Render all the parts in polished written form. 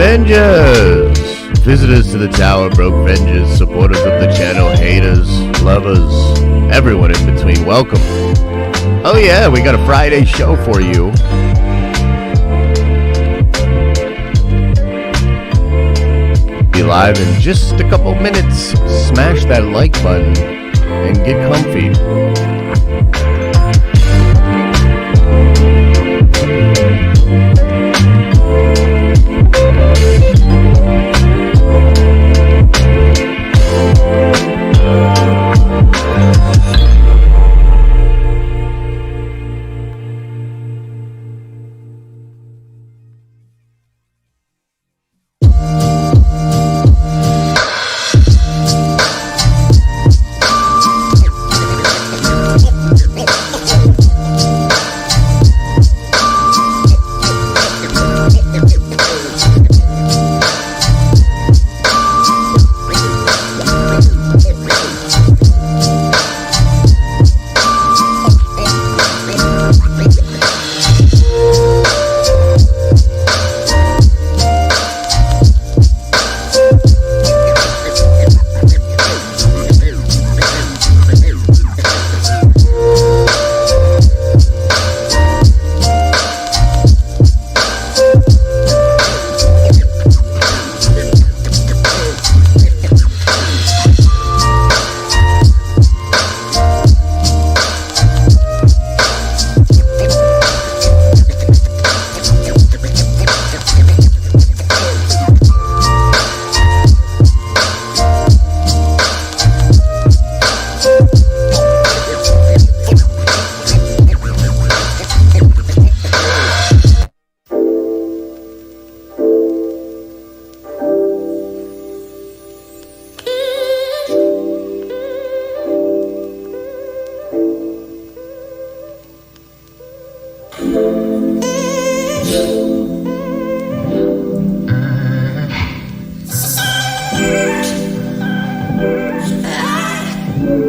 Avengers! Visitors to the tower, broke Avengers, supporters of the channel, haters, lovers, everyone in between, welcome. Oh yeah, we got a Friday show for you. Be live in just a couple minutes. Smash that like button and get comfy. Feel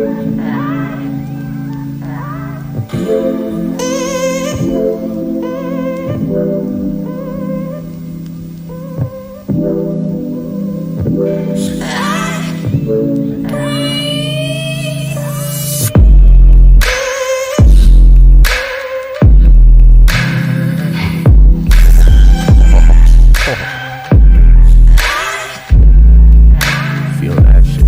that shit.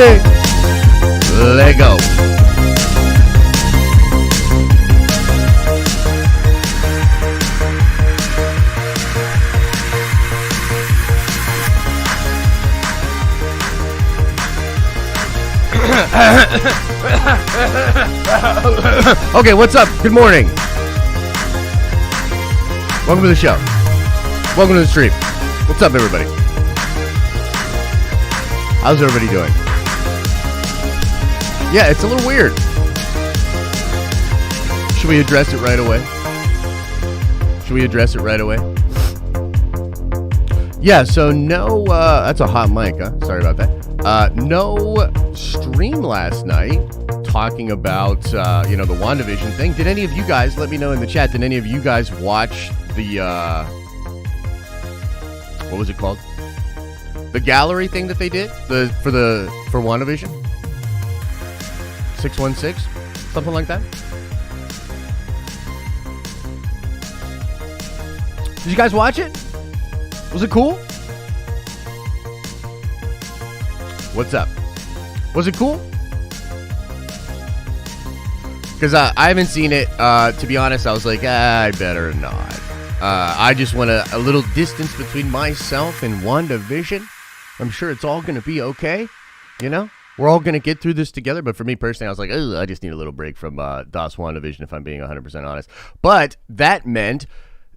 Friday. Let go. Okay, what's up? Good morning. Welcome to the show. Welcome to the stream. What's up, everybody? How's everybody doing? Yeah, it's a little weird. Should we address it right away? Yeah, so no, that's a hot mic, huh? Sorry about that. No stream last night talking about, the WandaVision thing. Did any of you guys, let me know in the chat, did any of you guys watch the, what was it called? The gallery thing that they did for WandaVision? 616? Something like that? Did you guys watch it? Was it cool? What's up? Was it cool? Because I haven't seen it. To be honest, I was like, I better not. I just want a little distance between myself and WandaVision. I'm sure it's all going to be okay. You know? We're all going to get through this together. But for me personally, I was like, I just need a little break from DOS WandaVision, if I'm being 100% honest. But that meant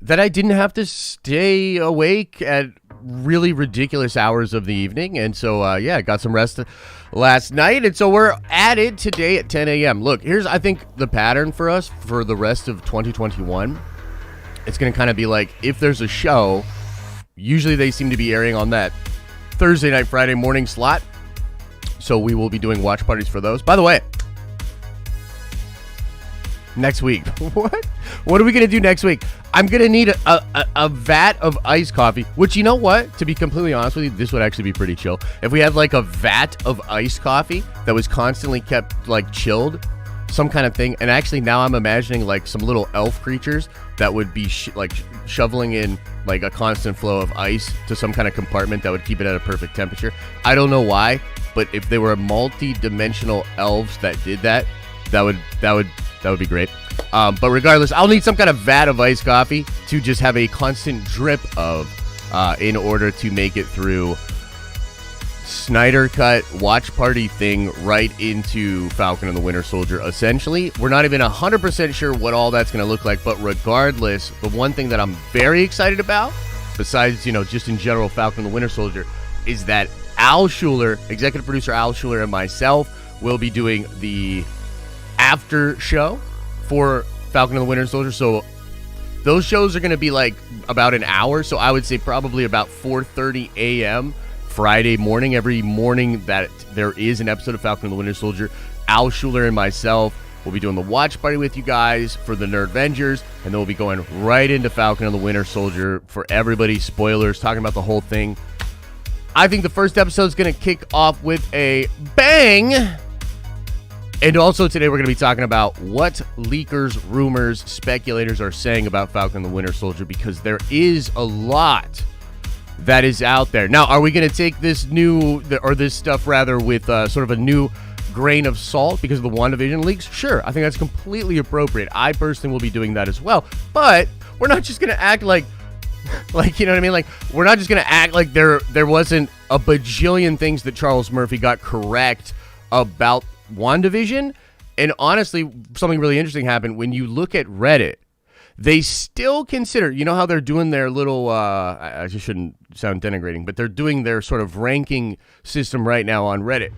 that I didn't have to stay awake at really ridiculous hours of the evening. And so, I got some rest last night. And so we're at it today at 10 a.m. Look, here's, I think, the pattern for us for the rest of 2021. It's going to kind of be like, if there's a show, usually they seem to be airing on that Thursday night, Friday morning slot. So we will be doing watch parties for those. By the way, next week. What are we going to do next week? I'm going to need a vat of iced coffee, which, you know what? To be completely honest with you, this would actually be pretty chill. If we had like a vat of iced coffee that was constantly kept like chilled, some kind of thing. And actually now I'm imagining like some little elf creatures that would be shoveling in like a constant flow of ice to some kind of compartment that would keep it at a perfect temperature. I don't know why, but if they were multi-dimensional elves that did that, that would be great. But regardless, I'll need some kind of vat of iced coffee to just have a constant drip of in order to make it through Snyder Cut watch party thing right into Falcon and the Winter Soldier. Essentially, we're not even 100% sure what all that's going to look like. But regardless, the one thing that I'm very excited about, besides, just in general Falcon and the Winter Soldier, is that Al Schuler, executive producer Al Schuler, and myself will be doing the after show for Falcon and the Winter Soldier. So those shows are going to be like about an hour. So I would say probably about 4:30 a.m. Friday morning. Every morning that there is an episode of Falcon and the Winter Soldier, Al Schuler and myself will be doing the watch party with you guys for the Nerdvengers. And then we'll be going right into Falcon and the Winter Soldier for everybody. Spoilers, talking about the whole thing. I think the first episode is going to kick off with a bang. And also today we're going to be talking about what leakers, rumors, speculators are saying about Falcon and the Winter Soldier, because there is a lot that is out there. Now, are we going to take this stuff with sort of a new grain of salt because of the WandaVision leaks? Sure, I think that's completely appropriate. I personally will be doing that as well. But we're not just going to act like, you know what I mean? Like, we're not just going to act like there wasn't a bajillion things that Charles Murphy got correct about WandaVision. And honestly, something really interesting happened. When you look at Reddit, they still consider, how they're doing their little, I just shouldn't sound denigrating, but they're doing their sort of ranking system right now on Reddit.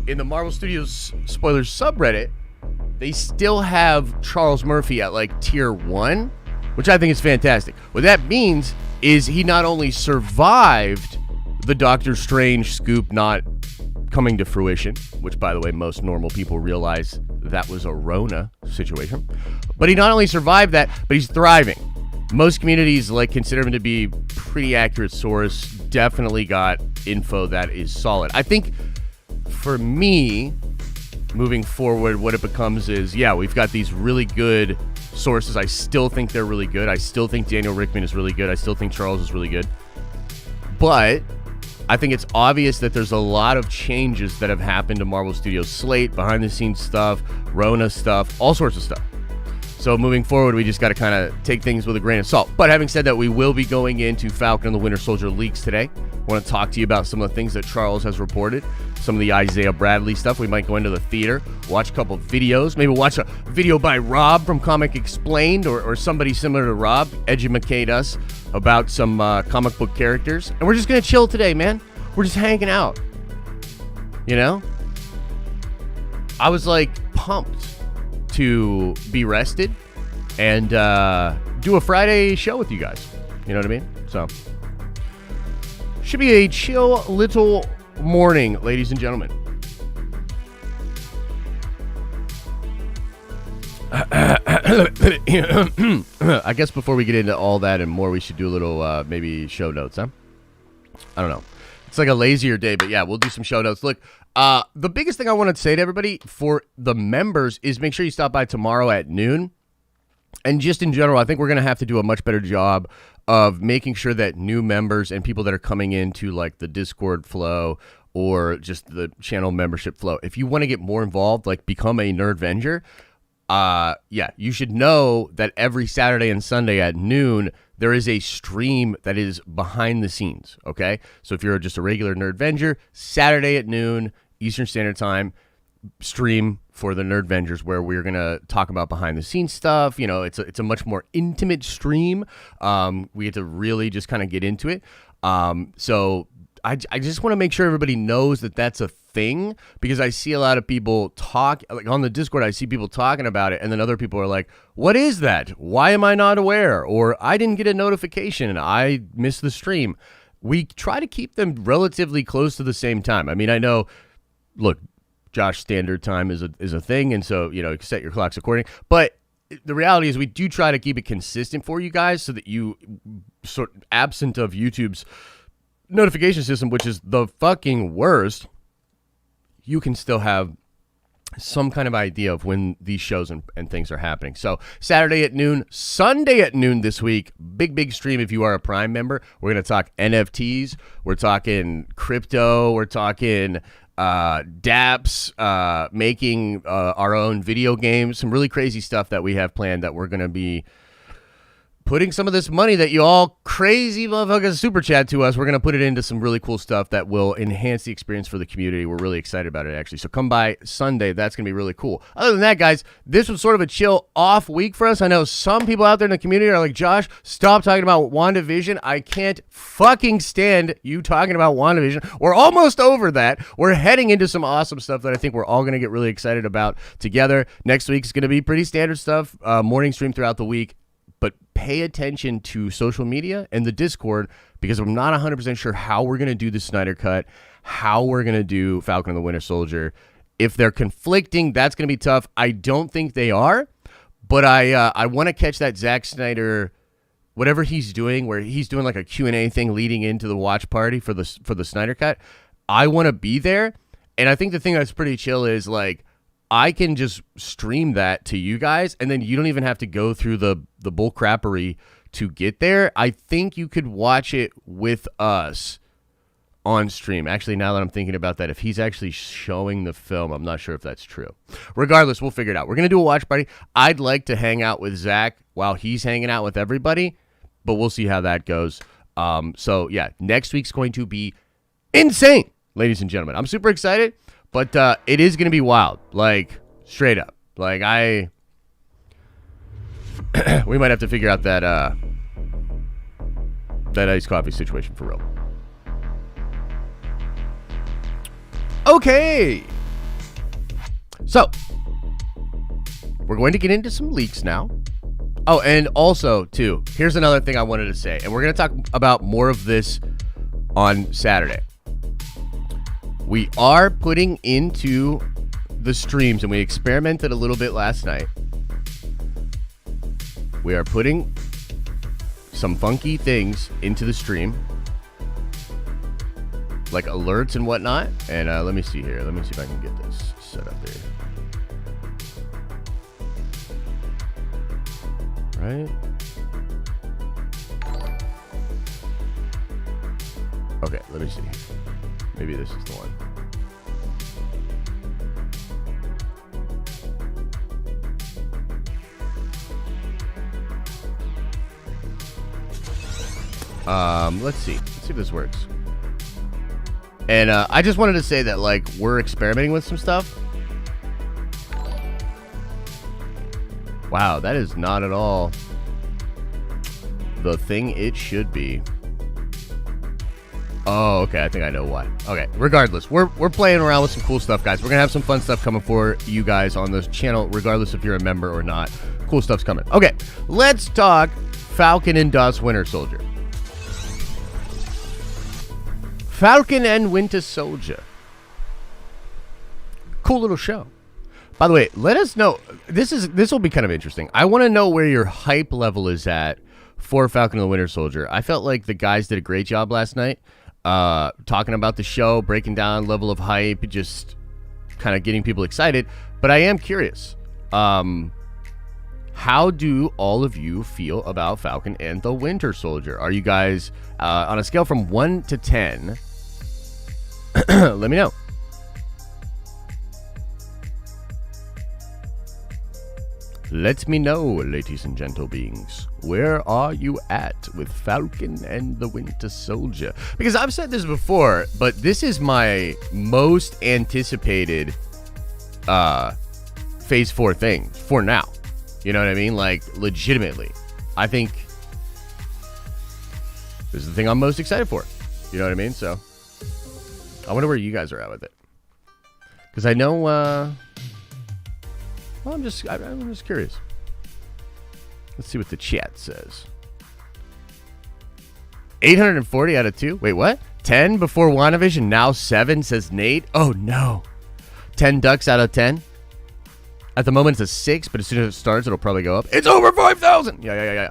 In the Marvel Studios spoilers subreddit, they still have Charles Murphy at like tier 1, which I think is fantastic. What that means is he not only survived the Doctor Strange scoop not coming to fruition, which, by the way, most normal people realize that was a Rona situation, but he not only survived that, but he's thriving. Most communities consider him to be pretty accurate source. Definitely got info that is solid. I think for me, moving forward, what it becomes is, we've got these really good sources. I still think they're really good. I still think Daniel Rickman is really good. I still think Charles is really good. But I think it's obvious that there's a lot of changes that have happened to Marvel Studios slate, behind the scenes stuff, Rona stuff, all sorts of stuff. So moving forward, we just got to kind of take things with a grain of salt. But having said that, we will be going into Falcon and the Winter Soldier leaks today. I want to talk to you about some of the things that Charles has reported, some of the Isaiah Bradley stuff. We might go into the theater, watch a couple of videos, maybe watch a video by Rob from Comic Explained or somebody similar to Rob, educate us about some comic book characters. And we're just going to chill today, man. We're just hanging out. You know? I was like pumped to be rested and do a Friday show with you guys. You know what I mean? So, should be a chill little morning, ladies and gentlemen. I guess before we get into all that and more, we should do a little maybe show notes, huh? I don't know. It's like a lazier day, but yeah, we'll do some show notes. Look, the biggest thing I want to say to everybody for the members is make sure you stop by tomorrow at noon. And just in general, I think we're going to have to do a much better job of making sure that new members and people that are coming into like the Discord flow or just the channel membership flow, if you want to get more involved, like become a Nerdvenger, you should know that every Saturday and Sunday at noon, there is a stream that is behind the scenes, okay? So if you're just a regular Nerdvenger, Saturday at noon, Eastern Standard Time, stream for the Nerdvengers where we're going to talk about behind the scenes stuff. You know, it's a much more intimate stream. We get to really just kind of get into it. So I just want to make sure everybody knows that that's a thing, because I see a lot of people talk, like on the Discord, I see people talking about it, and then other people are like, what is that? Why am I not aware? Or I didn't get a notification and I missed the stream. We try to keep them relatively close to the same time. I mean, I know, look, Josh standard time is a thing, and so, you know, set your clocks according. But the reality is we do try to keep it consistent for you guys so that you, sort of absent of YouTube's notification system, which is the fucking worst, you can still have some kind of idea of when these shows and things are happening. So Saturday at noon, Sunday at noon this week, big stream if you are a Prime member. We're going to talk NFTs. We're talking crypto. We're talking dApps, making our own video games, some really crazy stuff that we have planned that we're going to be putting some of this money that you all crazy motherfuckers super chat to us. We're going to put it into some really cool stuff that will enhance the experience for the community. We're really excited about it, actually. So come by Sunday. That's going to be really cool. Other than that, guys, this was sort of a chill off week for us. I know some people out there in the community are like, Josh, stop talking about WandaVision. I can't fucking stand you talking about WandaVision. We're almost over that. We're heading into some awesome stuff that I think we're all going to get really excited about together. Next week's going to be pretty standard stuff. Morning stream throughout the week. But pay attention to social media and the Discord, because I'm not 100% sure how we're going to do the Snyder Cut, how we're going to do Falcon and the Winter Soldier. If they're conflicting, that's going to be tough. I don't think they are, but I want to catch that Zack Snyder, whatever he's doing, where he's doing like a Q&A thing leading into the watch party for the Snyder Cut. I want to be there, and I think the thing that's pretty chill is like, I can just stream that to you guys, and then you don't even have to go through the bull crappery to get there. I think you could watch it with us on stream. Actually, now that I'm thinking about that, if he's actually showing the film, I'm not sure if that's true. Regardless, we'll figure it out. We're going to do a watch party. I'd like to hang out with Zach while he's hanging out with everybody, but we'll see how that goes. So, yeah, next week's going to be insane, ladies and gentlemen. I'm super excited. But it is going to be wild, like, straight up. Like, we might have to figure out that iced coffee situation for real. Okay. So, we're going to get into some leaks now. Oh, and also, too, here's another thing I wanted to say. And we're going to talk about more of this on Saturday. We are putting into the streams, and we experimented a little bit last night. We are putting some funky things into the stream, like alerts and whatnot. And let me see here. Let me see if I can get this set up here. Right. Okay, let me see. Maybe this is the one. Let's see. Let's see if this works. And I just wanted to say that, like, we're experimenting with some stuff. Wow, that is not at all the thing it should be. Oh, okay. I think I know why. Okay. Regardless, we're playing around with some cool stuff, guys. We're gonna have some fun stuff coming for you guys on this channel, regardless if you're a member or not. Cool stuff's coming. Okay, let's talk Falcon and Winter Soldier. Falcon and Winter Soldier. Cool little show. By the way, let us know. This will be kind of interesting. I want to know where your hype level is at for Falcon and the Winter Soldier. I felt like the guys did a great job last night, talking about the show, breaking down level of hype, just kind of getting people excited. But I am curious. How do all of you feel about Falcon and the Winter Soldier? Are you guys on a scale from 1 to 10? Let me know. Let me know, ladies and gentle beings. Where are you at with Falcon and the Winter Soldier? Because I've said this before, but this is my most anticipated Phase 4 thing for now. You know what I mean? Like, legitimately. I think this is the thing I'm most excited for. You know what I mean? So, I wonder where you guys are at with it. Because I know, well, I'm just curious. Let's see what the chat says. 840 out of 2? Wait, what? 10 before WandaVision, now 7, says Nate. Oh, no. 10 ducks out of 10. At the moment, it's a 6, but as soon as it starts, it'll probably go up. It's over 5,000! Yeah.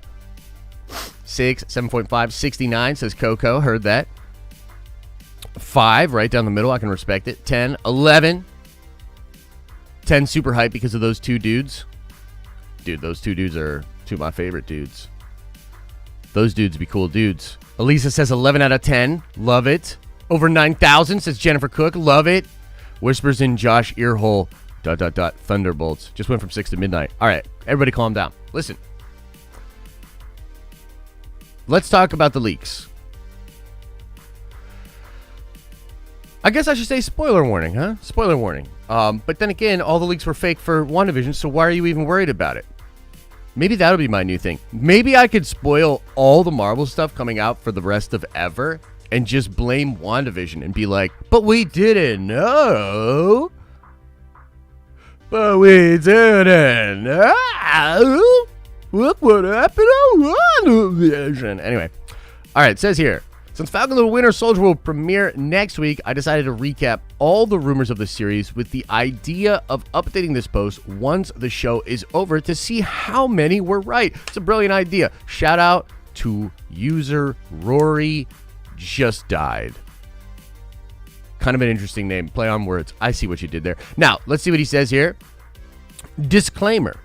6, 7.5, 69, says Coco. Heard that. 5, right down the middle. I can respect it. 10, 11. 10, super hype because of those two dudes. Dude, those two dudes are two of my favorite dudes. Those dudes be cool dudes. Elisa says 11 out of 10. Love it. Over 9,000, says Jennifer Cook. Love it. Whispers in Josh earhole. ... Thunderbolts. Just went from 6 to midnight. All right, everybody calm down. Listen. Let's talk about the leaks. I guess I should say spoiler warning, huh? Spoiler warning. But then again, all the leaks were fake for WandaVision, so why are you even worried about it? Maybe that'll be my new thing. Maybe I could spoil all the Marvel stuff coming out for the rest of ever and just blame WandaVision and be like, but we didn't know. But we didn't know. Look what happened on WandaVision. Anyway. All right, it says here. Since Falcon and the Winter Soldier will premiere next week, I decided to recap all the rumors of the series with the idea of updating this post once the show is over to see how many were right. It's a brilliant idea. Shout out to user Rory Just Died. Kind of an interesting name. Play on words. I see what you did there. Now, let's see what he says here. Disclaimer.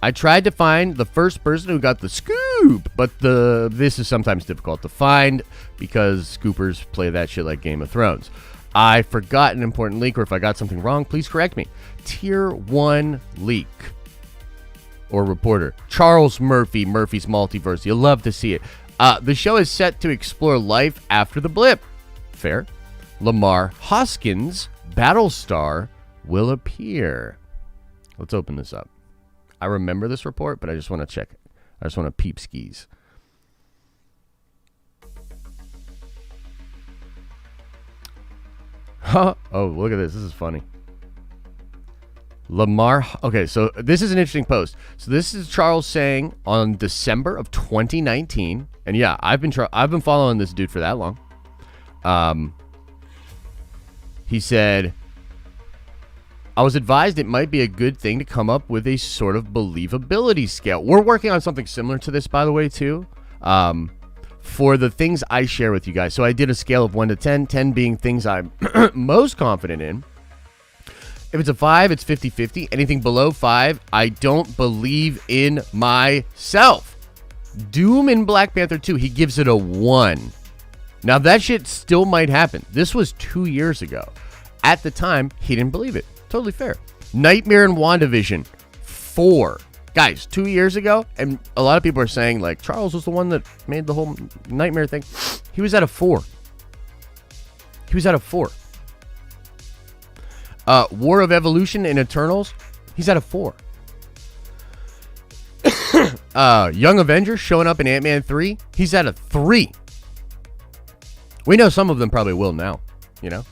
I tried to find the first person who got the scoop, but this is sometimes difficult to find because scoopers play that shit like Game of Thrones. I forgot an important leak, or if I got something wrong, please correct me. Tier 1 leak. Or reporter. Charles Murphy, Murphy's Multiverse. You'll love to see it. The show is set to explore life after the blip. Fair. Lamar Hoskins, Battlestar, will appear. Let's open this up. I remember this report, but I just want to check it. I just want to peep skis. Huh? Oh, look at this. This is funny. Lamar. Okay, so this is an interesting post. So this is Charles saying on December of 2019, and yeah, I've been following this dude for that long. He said, I was advised it might be a good thing to come up with a sort of believability scale. We're working on something similar to this, by the way, too, for the things I share with you guys. So I did a scale of 1 to 10, 10 being things I'm most confident in. If it's a 5, it's 50-50. Anything below 5, I don't believe in myself. Doom in Black Panther 2, he gives it a 1. Now, that shit still might happen. This was 2 years ago. At the time, he didn't believe it. Totally fair. Nightmare in WandaVision 4. Guys, 2 years ago, and a lot of people are saying, like, Charles was the one that made the whole Nightmare thing. He was at a 4. He was at a 4. War of Evolution in Eternals, he's at a 4. Young Avengers showing up in Ant-Man 3, he's at a 3. We know some of them probably will now, you know?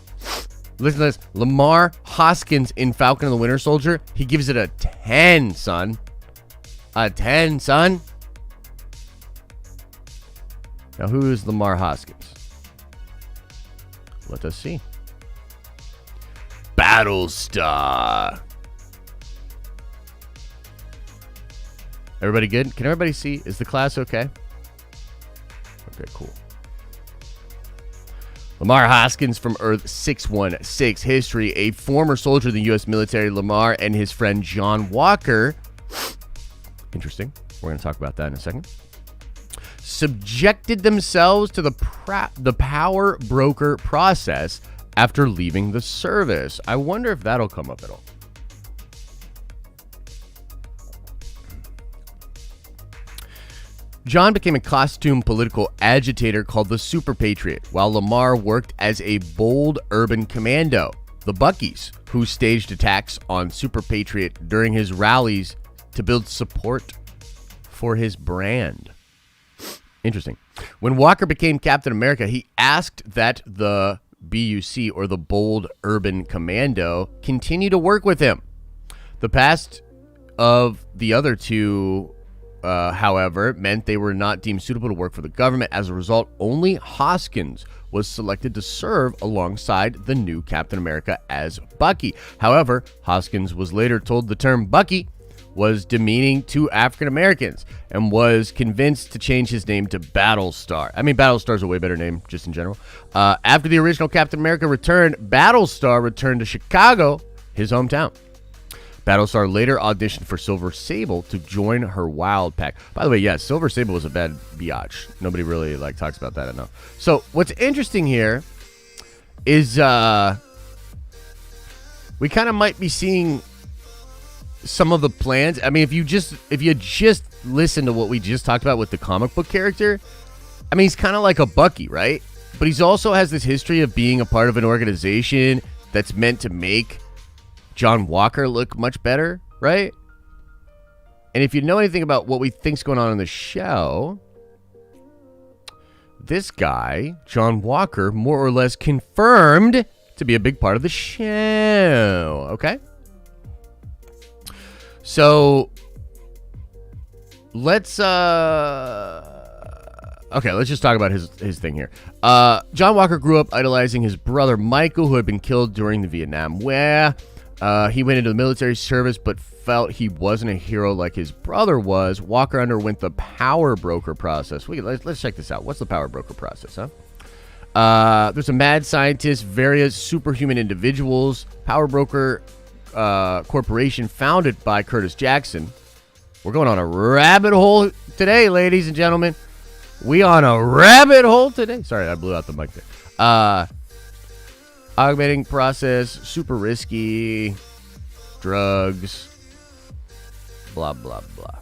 Listen to this. Lamar Hoskins in Falcon and the Winter Soldier, he gives it a 10, son. A 10, son. Now, who is Lamar Hoskins? Let us see. Battlestar. Everybody good? Can everybody see? Is the class okay? Okay, cool. Lamar Hoskins from Earth 616. History. A former soldier of the U.S. military, Lamar and his friend John Walker. Interesting. We're going to talk about that in a second. Subjected themselves to the power broker process after leaving the service. I wonder if that'll come up at all. John became a costume political agitator called the Super Patriot, while Lamar worked as a bold urban commando, the Buckies, who staged attacks on Super Patriot during his rallies to build support for his brand. Interesting. When Walker became Captain America, he asked that the BUC, or the Bold Urban Commando, continue to work with him. The past of the other two, however, meant they were not deemed suitable to work for the government. As a result, only Hoskins was selected to serve alongside the new Captain America as Bucky. However, Hoskins was later told the term Bucky was demeaning to African Americans and was convinced to change his name to Battlestar. I mean, Battlestar's a way better name, just in general. After the original Captain America returned, Battlestar returned to Chicago, his hometown. Battlestar later auditioned for Silver Sable to join her Wild Pack. By the way, yes, Silver Sable was a bad biatch. Nobody really talks about that enough. So what's interesting here is we kind of might be seeing some of the plans. I mean, if you just listen to what we just talked about with the comic book character, I mean, he's kind of like a Bucky, right? But he's also has this history of being a part of an organization that's meant to make John Walker look much better, right? And if you know anything about what we think's going on in the show, this guy, John Walker, more or less confirmed to be a big part of the show, okay? So let's just talk about his thing here. John Walker grew up idolizing his brother Michael, who had been killed during the Vietnam War. He went into the military service but felt he wasn't a hero like his brother was. Walker underwent the power broker process. Let's check this out. What's the power broker process, huh? There's a mad scientist, various superhuman individuals, power broker corporation founded by Curtis Jackson. We're going on a rabbit hole today, ladies and gentlemen. We on a rabbit hole today. Sorry, I blew out the mic there. Augmenting process, super risky, drugs, blah, blah, blah.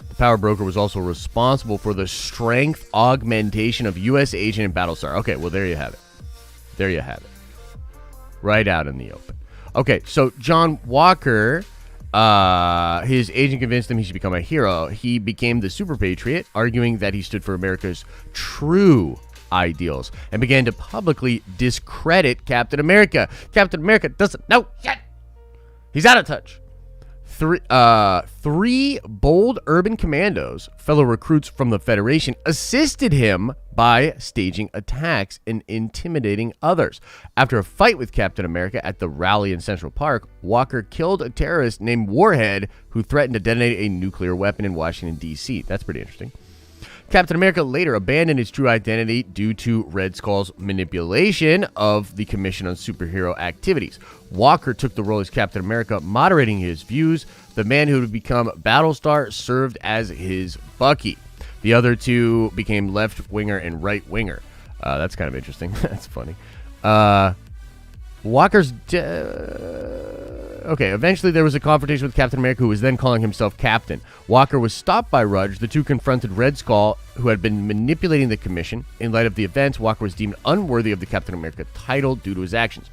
The power broker was also responsible for the strength augmentation of U.S. agent and Battlestar. Okay, well, there you have it. There you have it. Right out in the open. Okay, so John Walker, his agent convinced him he should become a hero. He became the Super Patriot, arguing that he stood for America's true ideals, and began to publicly discredit Captain America. Captain America doesn't know shit. He's out of touch. Three bold urban commandos, fellow recruits from the Federation, assisted him by staging attacks and intimidating others. After a fight with Captain America at the rally in Central Park, Walker killed a terrorist named Warhead who threatened to detonate a nuclear weapon in Washington, D.C. That's pretty interesting. Captain America later abandoned his true identity due to Red Skull's manipulation of the Commission on Superhero Activities. Walker took the role as Captain America, moderating his views. The man who would become Battlestar served as his Bucky. The other two became left winger and right winger. That's kind of interesting. That's funny. Walker's... Okay, eventually there was a confrontation with Captain America, who was then calling himself Captain. Walker was stopped by Rudge. The two confronted Red Skull, who had been manipulating the Commission. In light of the events, Walker was deemed unworthy of the Captain America title due to his actions.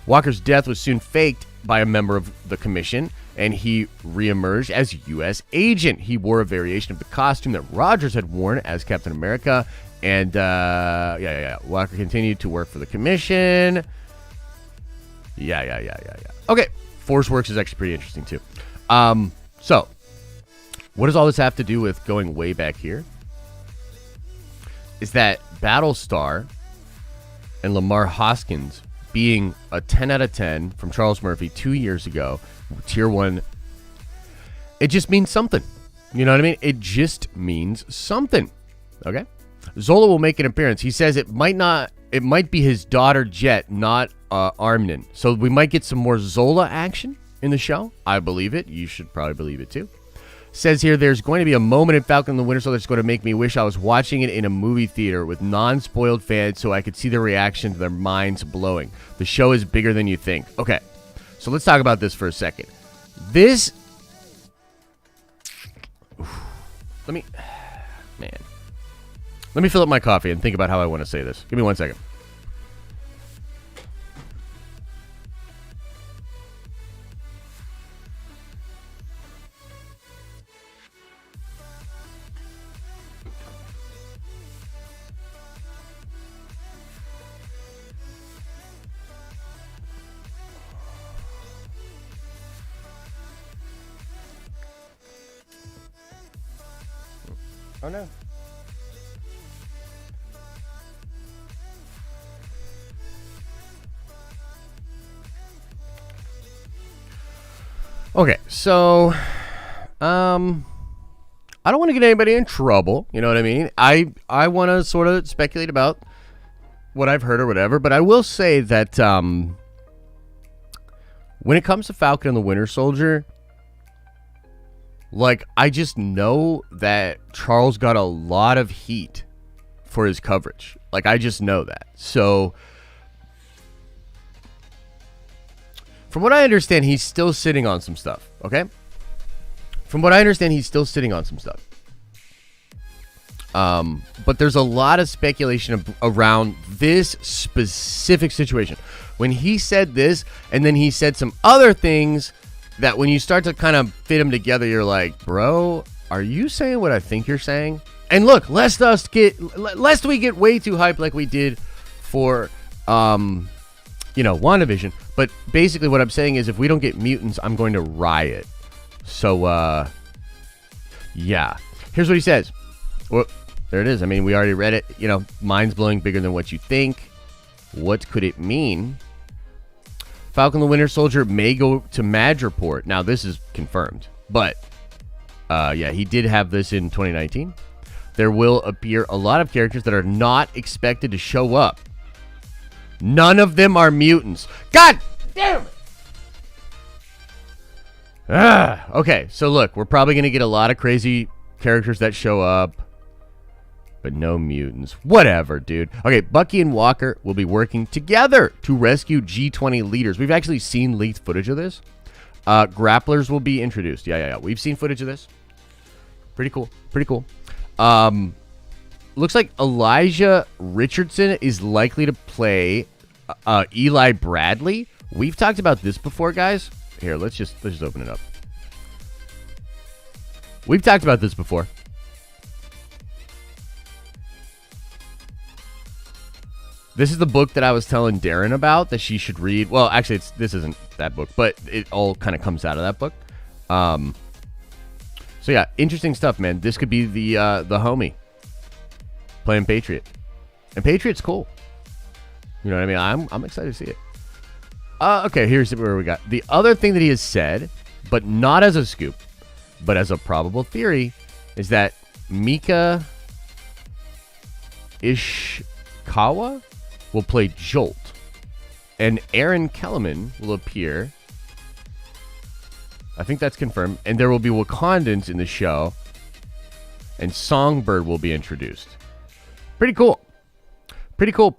Walker's death was soon faked by a member of the Commission, and he reemerged as U.S. agent. He wore a variation of the costume that Rogers had worn as Captain America, and Walker continued to work for the Commission. Yeah. Okay, Force Works is actually pretty interesting too. So, what does all this have to do with going way back here? Is that Battlestar and Lamar Hoskins being a 10 out of 10 from Charles Murphy 2 years ago, tier 1, it just means something. You know what I mean? It just means something. Okay? Zola will make an appearance. He says it might be his daughter Jet, not Armnin. So we might get some more Zola action in the show. I believe it. You should probably believe it too. Says here, there's going to be a moment in Falcon and the Winter Soldier that's going to make me wish I was watching it in a movie theater with non-spoiled fans so I could see their reaction to their minds blowing. The show is bigger than you think. Okay, so let's talk about this for a second. Let me fill up my coffee and think about how I want to say this. Give me 1 second. Oh no. Okay, so I don't want to get anybody in trouble, you know what I mean? I want to sort of speculate about what I've heard or whatever, but I will say that when it comes to Falcon and the Winter Soldier, like, I just know that Charles got a lot of heat for his coverage. Like, I just know that. So, from what I understand, he's still sitting on some stuff, okay? From what I understand, he's still sitting on some stuff. But there's a lot of speculation around this specific situation. When he said this, and then he said some other things that when you start to kind of fit them together, you're like, bro, are you saying what I think you're saying? And look, lest we get way too hyped like we did for, WandaVision. But basically what I'm saying is if we don't get mutants, I'm going to riot. So, yeah. Here's what he says. Well, there it is. I mean, we already read it. You know, mind's blowing, bigger than what you think. What could it mean? Falcon the Winter Soldier may go to Madripoor. Now, this is confirmed. But, yeah, he did have this in 2019. There will appear a lot of characters that are not expected to show up. None of them are mutants. God damn it! Okay, so look, we're probably going to get a lot of crazy characters that show up. But no mutants. Whatever, dude. Okay, Bucky and Walker will be working together to rescue G20 leaders. We've actually seen leaked footage of this. Grapplers will be introduced. Yeah. We've seen footage of this. Pretty cool. Looks like Elijah Richardson is likely to play Eli Bradley. We've talked about this before, guys. Here, let's just open it up. We've talked about this before. This is the book that I was telling Darren about that she should read. Well, actually, this isn't that book, but it all kind of comes out of that book. So yeah, interesting stuff, man. This could be the homie playing Patriot, and Patriot's cool. You know what I mean? I'm excited to see it. Okay, here's where we got the other thing that he has said, but not as a scoop, but as a probable theory, is that Mika Ishikawa will play Jolt, and Aaron Kellerman will appear. I think that's confirmed, and there will be Wakandans in the show, and Songbird will be introduced. Pretty cool. Pretty cool.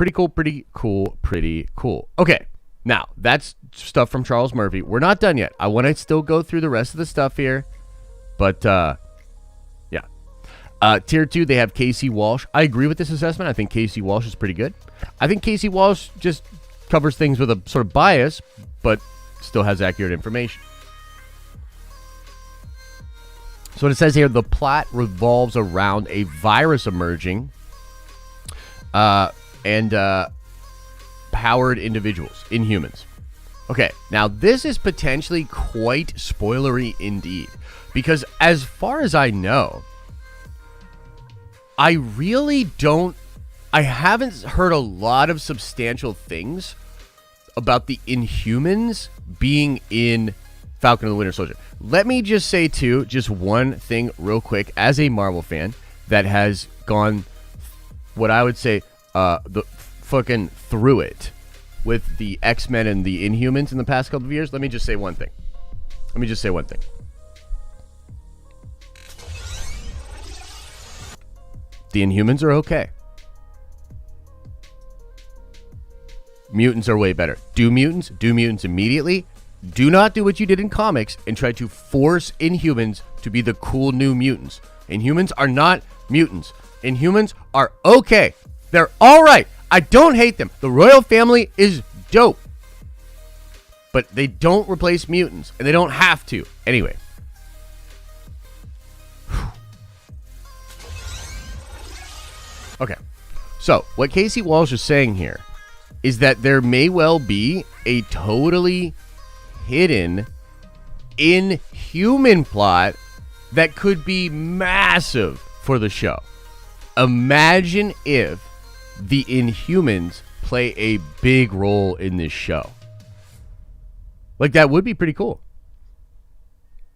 Okay, now, that's stuff from Charles Murphy. We're not done yet. I want to still go through the rest of the stuff here. But, yeah. Tier 2, they have Casey Walsh. I agree with this assessment. I think Casey Walsh is pretty good. I think Casey Walsh just covers things with a sort of bias, but still has accurate information. So what it says here, the plot revolves around a virus emerging and powered individuals, Inhumans. Okay, now this is potentially quite spoilery indeed, because as far as I know, I haven't heard a lot of substantial things about the Inhumans being in Falcon and the Winter Soldier. Let me just say, too, just one thing real quick. As a Marvel fan that has gone, what I would say, the fucking through it with the X-Men and the Inhumans in the past couple of years, let me just say one thing. The Inhumans are okay. Mutants are way better. Do mutants immediately. Do not do what you did in comics and try to force Inhumans to be the cool new mutants. Inhumans are not mutants. Inhumans are okay. They're all right. I don't hate them. The royal family is dope. But they don't replace mutants, and they don't have to. Anyway. Okay. So, what Casey Walsh is saying here is that there may well be a totally hidden Inhuman plot that could be massive for the show. Imagine if the Inhumans play a big role in this show. Like, that would be pretty cool.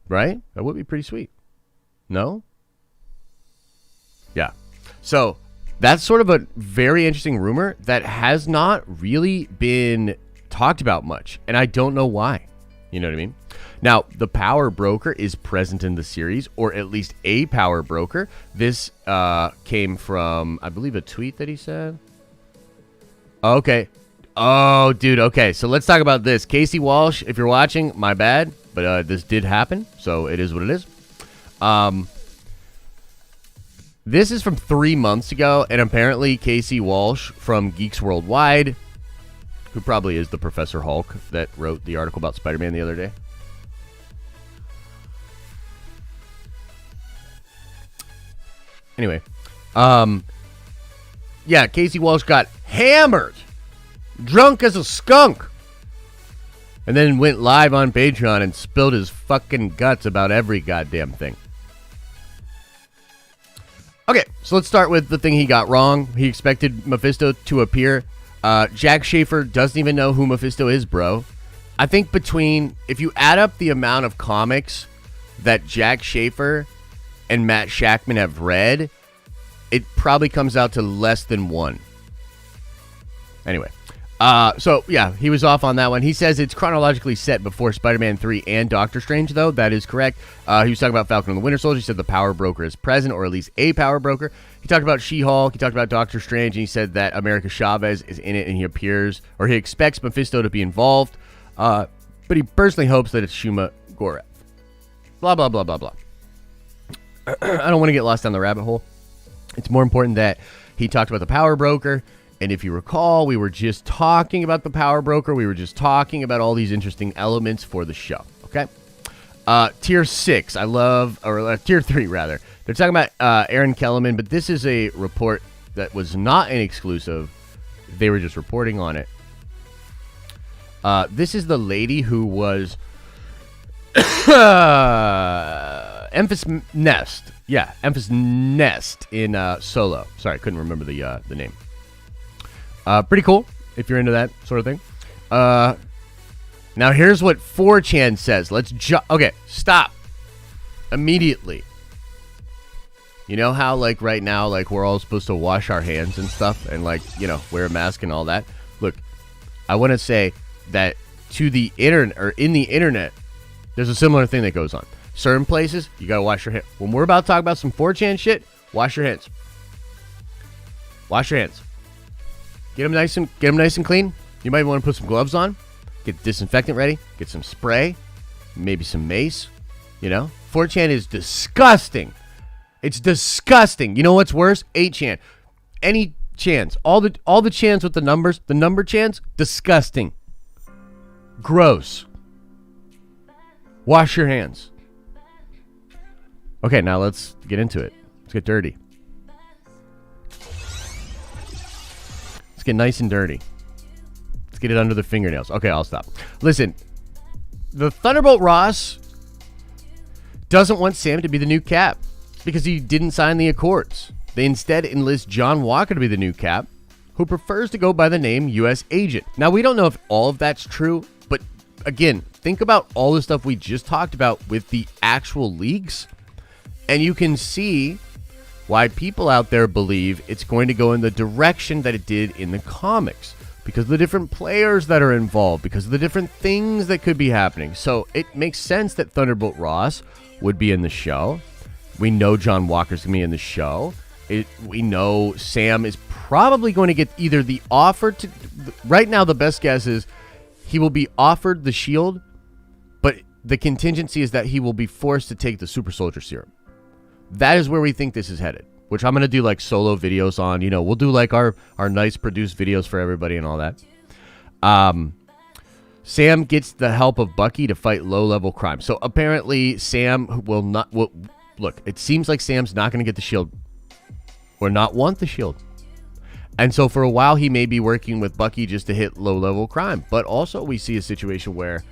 Right? That would be pretty sweet. No? Yeah. So, that's sort of a very interesting rumor that has not really been talked about much. And I don't know why. You know what I mean? Now, the Power Broker is present in the series, or at least a Power Broker. This came from, I believe, a tweet that he said. Okay. Oh, dude. Okay. So let's talk about this. Casey Walsh, if you're watching, my bad. But this did happen. So it is what it is. This is from 3 months ago. And apparently Casey Walsh from Geeks Worldwide, who probably is the Professor Hulk that wrote the article about Spider-Man the other day. Anyway. Yeah, Casey Walsh got hammered. Drunk as a skunk. And then went live on Patreon and spilled his fucking guts about every goddamn thing. Okay, so let's start with the thing he got wrong. He expected Mephisto to appear. Jack Schaefer doesn't even know who Mephisto is, bro. I think if you add up the amount of comics that Jack Schaefer and Matt Shackman have read, it probably comes out to less than one. Anyway, so yeah, he was off on that one. He says it's chronologically set before Spider-Man 3 and Doctor Strange, though. That is correct. He was talking about Falcon and the Winter Soldier. He said the Power Broker is present, or at least a Power Broker. He talked about She-Hulk. He talked about Doctor Strange, and he said that America Chavez is in it, and he expects Mephisto to be involved, but he personally hopes that it's Shuma Gorath. Blah, blah, blah, blah, blah. I don't want to get lost down the rabbit hole. It's more important that he talked about the Power Broker. And if you recall, we were just talking about the Power Broker. We were just talking about all these interesting elements for the show. Okay. Tier 6. Tier 3, rather. They're talking about Aaron Kellerman, but this is a report that was not an exclusive. They were just reporting on it. This is the lady who was Emphas Nest. Yeah, Emphas Nest in Solo. Sorry, I couldn't remember the name. Pretty cool if you're into that sort of thing. Now here's what 4chan says. Okay, stop immediately. You know how like right now, like we're all supposed to wash our hands and stuff, and like wear a mask and all that. Look, I want to say that to the internet, or in the internet, there's a similar thing that goes on. Certain places you gotta wash your hands. When we're about to talk about some 4chan shit, Wash your hands. Wash your hands. Get them nice and clean. You might want to put some gloves on. Get disinfectant ready. Get some spray. Maybe some mace. 4chan is disgusting. It's disgusting. You know what's worse? 8chan. Any chans. All the chans with the numbers. The number chans. Disgusting. Gross. Wash your hands. Okay, now let's get into it. Let's get dirty. Let's get nice and dirty. Let's get it under the fingernails. Okay, I'll stop. Listen, the Thunderbolt Ross doesn't want Sam to be the new Cap because he didn't sign the Accords. They instead enlist John Walker to be the new Cap, who prefers to go by the name U.S. Agent. Now, we don't know if all of that's true, but again, think about all the stuff we just talked about with the actual leaks, and you can see why people out there believe it's going to go in the direction that it did in the comics, because of the different players that are involved, because of the different things that could be happening. So it makes sense that Thunderbolt Ross would be in the show. We know John Walker's going to be in the show. We know Sam is probably going to get either the offer to... Right now, the best guess is he will be offered the shield, but the contingency is that he will be forced to take the super soldier serum. That is where we think this is headed, which I'm going to do like solo videos on. We'll do like our nice produced videos for everybody and all that. Sam gets the help of Bucky to fight low-level crime. So apparently Sam will not... Look, it seems like Sam's not going to get the shield or not want the shield. And so for a while, he may be working with Bucky just to hit low-level crime. But also we see a situation where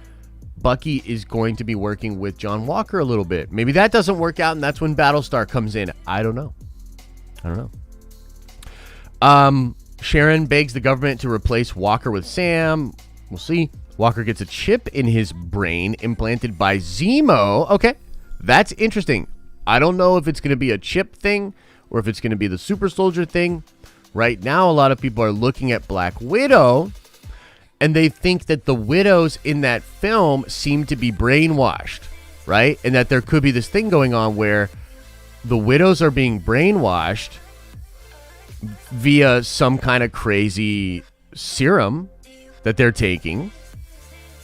Bucky is going to be working with John Walker a little bit. Maybe that doesn't work out, and that's when Battlestar comes in. I don't know. Sharon begs the government to replace Walker with Sam. We'll see. Walker gets a chip in his brain implanted by Zemo. Okay, that's interesting. I don't know if it's going to be a chip thing or if it's going to be the super soldier thing. Right now, a lot of people are looking at Black Widow, and they think that the widows in that film seem to be brainwashed, right? And that there could be this thing going on where the widows are being brainwashed via some kind of crazy serum that they're taking.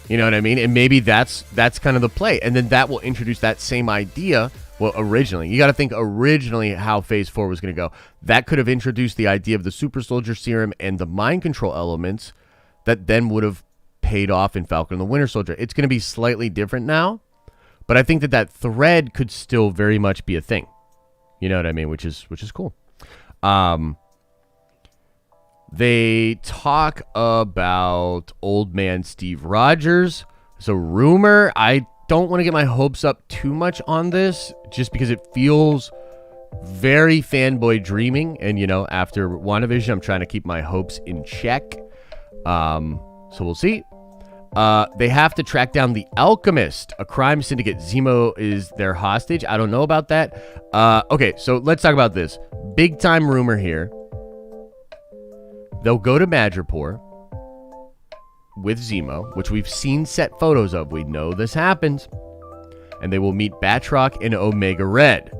You know what I mean? And maybe that's kind of the play. And then that will introduce that same idea. Well, originally, you got to think originally how Phase 4 was going to go. That could have introduced the idea of the super soldier serum and the mind control elements that then would have paid off in Falcon and the Winter Soldier. It's going to be slightly different now, but I think that thread could still very much be a thing. You know what I mean? Which is cool. They talk about old man Steve Rogers. It's a rumor. I don't want to get my hopes up too much on this just because it feels very fanboy dreaming. And, after WandaVision, I'm trying to keep my hopes in check. So we'll see. They have to track down the Alchemist, a crime syndicate. Zemo is their hostage. I don't know about that. Okay, so let's talk about this. Big time rumor here. They'll go to Madripoor with Zemo, which we've seen set photos of. We know this happens. And they will meet Batroc and Omega Red.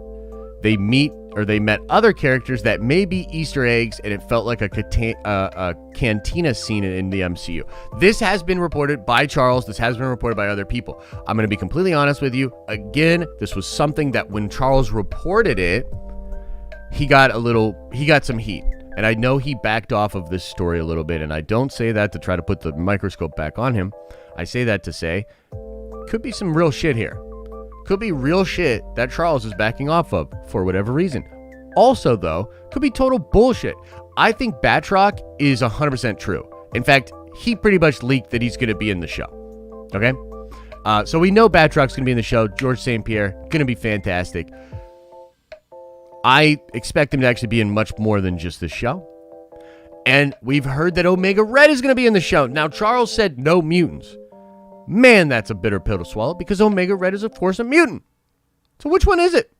They met other characters that may be Easter eggs, and it felt like a cantina scene in the MCU. This has been reported by Charles. This has been reported by other people. I'm going to be completely honest with you. Again, this was something that when Charles reported it, he got some heat. And I know he backed off of this story a little bit, and I don't say that to try to put the microscope back on him. I say that to say, could be some real shit here. Could be real shit that Charles is backing off of for whatever reason. Also, though, could be total bullshit. I think Batroc is 100% true. In fact, he pretty much leaked that he's going to be in the show. Okay? So we know Batroc's going to be in the show. George St. Pierre, going to be fantastic. I expect him to actually be in much more than just this show. And we've heard that Omega Red is going to be in the show. Now, Charles said no mutants. Man, that's a bitter pill to swallow because Omega Red is, of course, a mutant. So which one is it?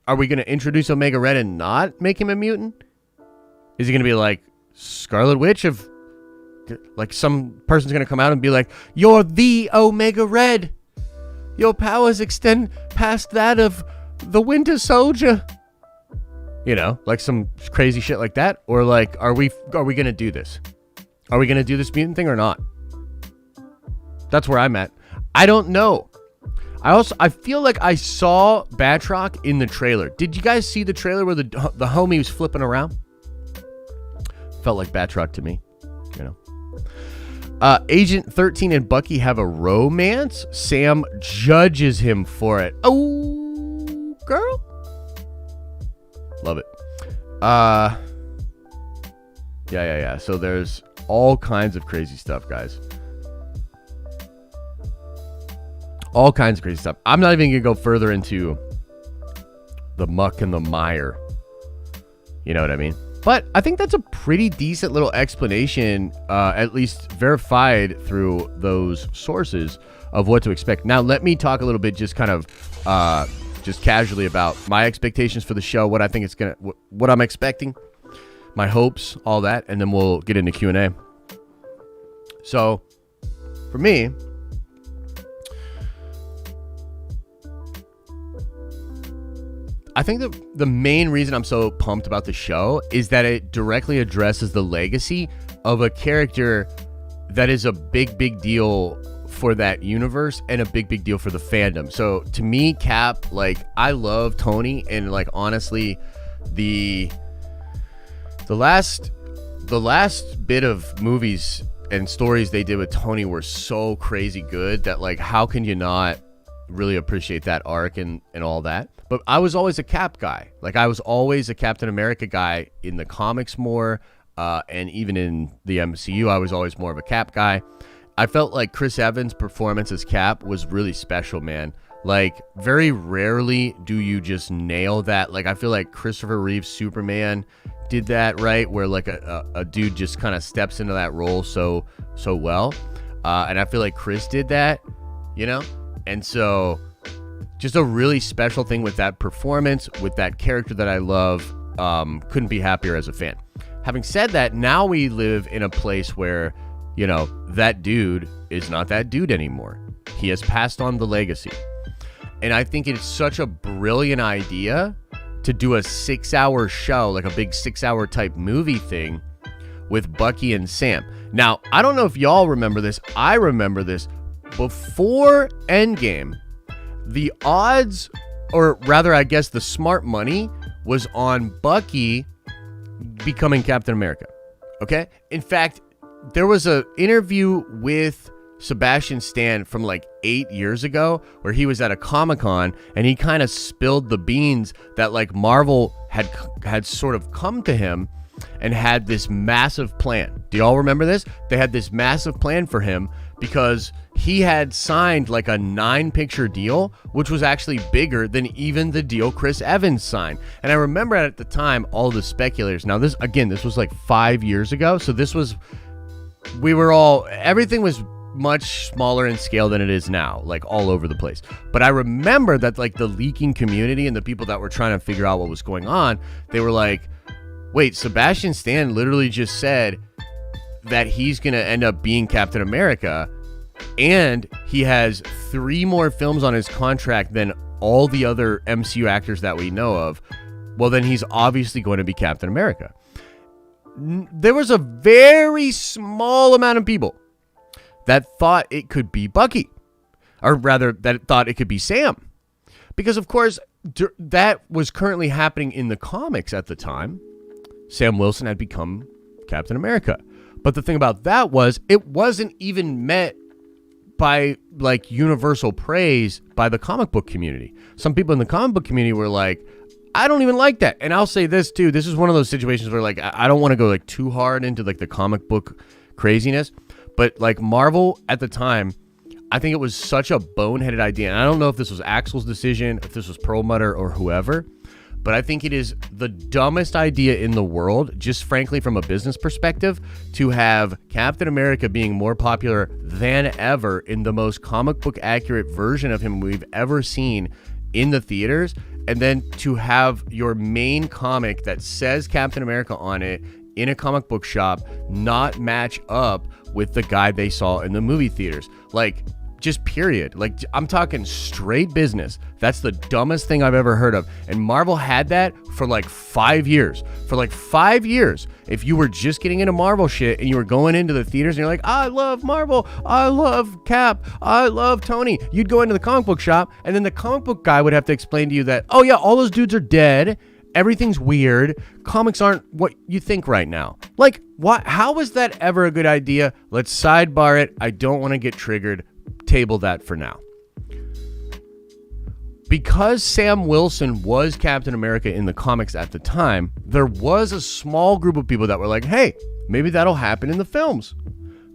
Are we going to introduce Omega Red and not make him a mutant? Is he going to be like Scarlet Witch like some person's going to come out and be like, you're the Omega Red. Your powers extend past that of the Winter Soldier. You know, like some crazy shit like that? Or like, are we going to do this? Are we going to do this mutant thing or not? That's where I'm at. I don't know. I feel like I saw Batroc in the trailer. Did you guys see the trailer where the homie was flipping around? Felt like Batroc to me, you know. Agent 13 and Bucky have a romance. Sam judges him for it. Oh, girl. Love it. Yeah. So there's all kinds of crazy stuff, guys. All kinds of crazy stuff. I'm not even going to go further into the muck and the mire. You know what I mean? But I think that's a pretty decent little explanation, at least verified through those sources of what to expect. Now, let me talk a little bit just kind of just casually about my expectations for the show, what I think it's going to, what I'm expecting, my hopes, all that, and then we'll get into Q&A. So, for me, I think the main reason I'm so pumped about the show is that it directly addresses the legacy of a character that is a big deal for that universe and a big deal for the fandom. So to me, Cap, like, I love Tony, and like honestly, the last bit of movies and stories they did with Tony were so crazy good that like how can you not really appreciate that arc and all that. But I was always a Cap guy. Like I was always a Captain America guy in the comics more, and even in the MCU, I was always more of a Cap guy. I felt like Chris Evans' performance as Cap was really special, man. Like very rarely do you just nail that. Like I feel like Christopher Reeve's Superman did that right, where like a dude just kind of steps into that role so well, and I feel like Chris did that, you know. And so just a really special thing with that performance, with that character that I love. Couldn't be happier as a fan. Having said that, now we live in a place where, you know, that dude is not that dude anymore. He has passed on the legacy. And I think it's such a brilliant idea to do a 6-hour show, like a big 6-hour type movie thing with Bucky and Sam. Now, I don't know if y'all remember this. I remember this. Before Endgame, the odds, or rather, I guess the smart money was on Bucky becoming Captain America. Okay? In fact, there was an interview with Sebastian Stan from like 8 years ago where he was at a Comic-Con and he kind of spilled the beans that like Marvel had sort of come to him and had this massive plan. Do y'all remember this? They had this massive plan for him because he had signed like a 9-picture deal, which was actually bigger than even the deal Chris Evans signed. And I remember at the time, all the speculators. Now this was like 5 years ago. So everything was much smaller in scale than it is now, like all over the place. But I remember that like the leaking community and the people that were trying to figure out what was going on, they were like, wait, Sebastian Stan literally just said that he's going to end up being Captain America, and he has 3 more films on his contract than all the other MCU actors that we know of. Well, then he's obviously going to be Captain America. There was a very small amount of people that thought it could be Bucky, or rather that thought it could be Sam, because of course that was currently happening in the comics at the time. Sam Wilson had become Captain America. But the thing about that was it wasn't even met by like universal praise by the comic book community. Some people in the comic book community were like, I don't even like that. And I'll say this too. This is one of those situations where like, I don't want to go like too hard into like the comic book craziness, but like Marvel at the time, I think it was such a boneheaded idea. And I don't know if this was Axel's decision, if this was Perlmutter or whoever, but I think it is the dumbest idea in the world, just frankly from a business perspective, to have Captain America being more popular than ever in the most comic book accurate version of him we've ever seen in the theaters, and then to have your main comic that says Captain America on it in a comic book shop not match up with the guy they saw in the movie theaters. Like, Just period. Like, I'm talking straight business. That's the dumbest thing I've ever heard of. And Marvel had that for like 5 years. For like 5 years. If you were just getting into Marvel shit and you were going into the theaters and you're like, I love Marvel, I love Cap, I love Tony, you'd go into the comic book shop and then the comic book guy would have to explain to you that, oh yeah, all those dudes are dead. Everything's weird. Comics aren't what you think right now. Like, what? How was that ever a good idea? Let's sidebar it. I don't want to get triggered. Table that for now. Because Sam Wilson was Captain America in the comics at the time, there was a small group of people that were like, hey, maybe that'll happen in the films.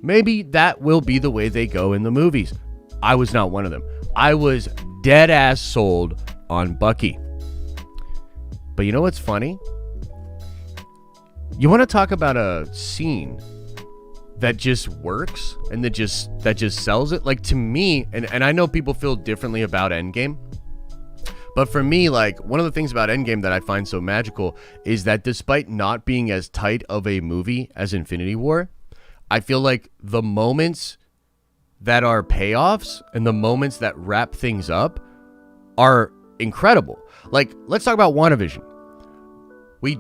Maybe that will be the way they go in the movies. I was not one of them. I was dead ass sold on Bucky. But you know what's funny? You want to talk about a scene that just works and that just sells it? Like, to me, and I know people feel differently about Endgame, but for me, like, one of the things about Endgame that I find so magical is that despite not being as tight of a movie as Infinity War, I feel like the moments that are payoffs and the moments that wrap things up are incredible. Like, let's talk about WandaVision. We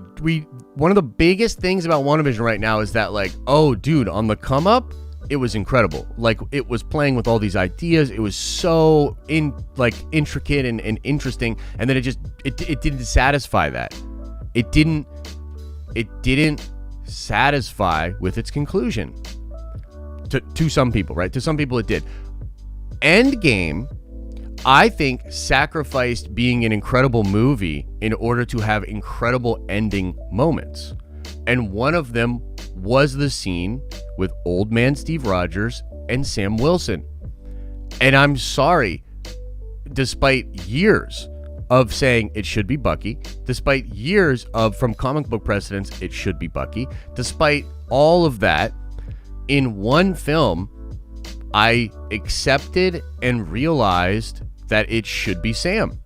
one of the biggest things about WandaVision right now is that, like, oh dude, on the come up, it was incredible. Like, it was playing with all these ideas. It was so intricate and interesting, and then it didn't satisfy that. It didn't satisfy with its conclusion. To some people, right? To some people it did. Endgame, I think, sacrificed being an incredible movie in order to have incredible ending moments. And one of them was the scene with old man Steve Rogers and Sam Wilson. And I'm sorry, despite years of saying it should be Bucky, despite years of, from comic book precedents, it should be Bucky, despite all of that, in one film, I accepted and realized that it should be Sam.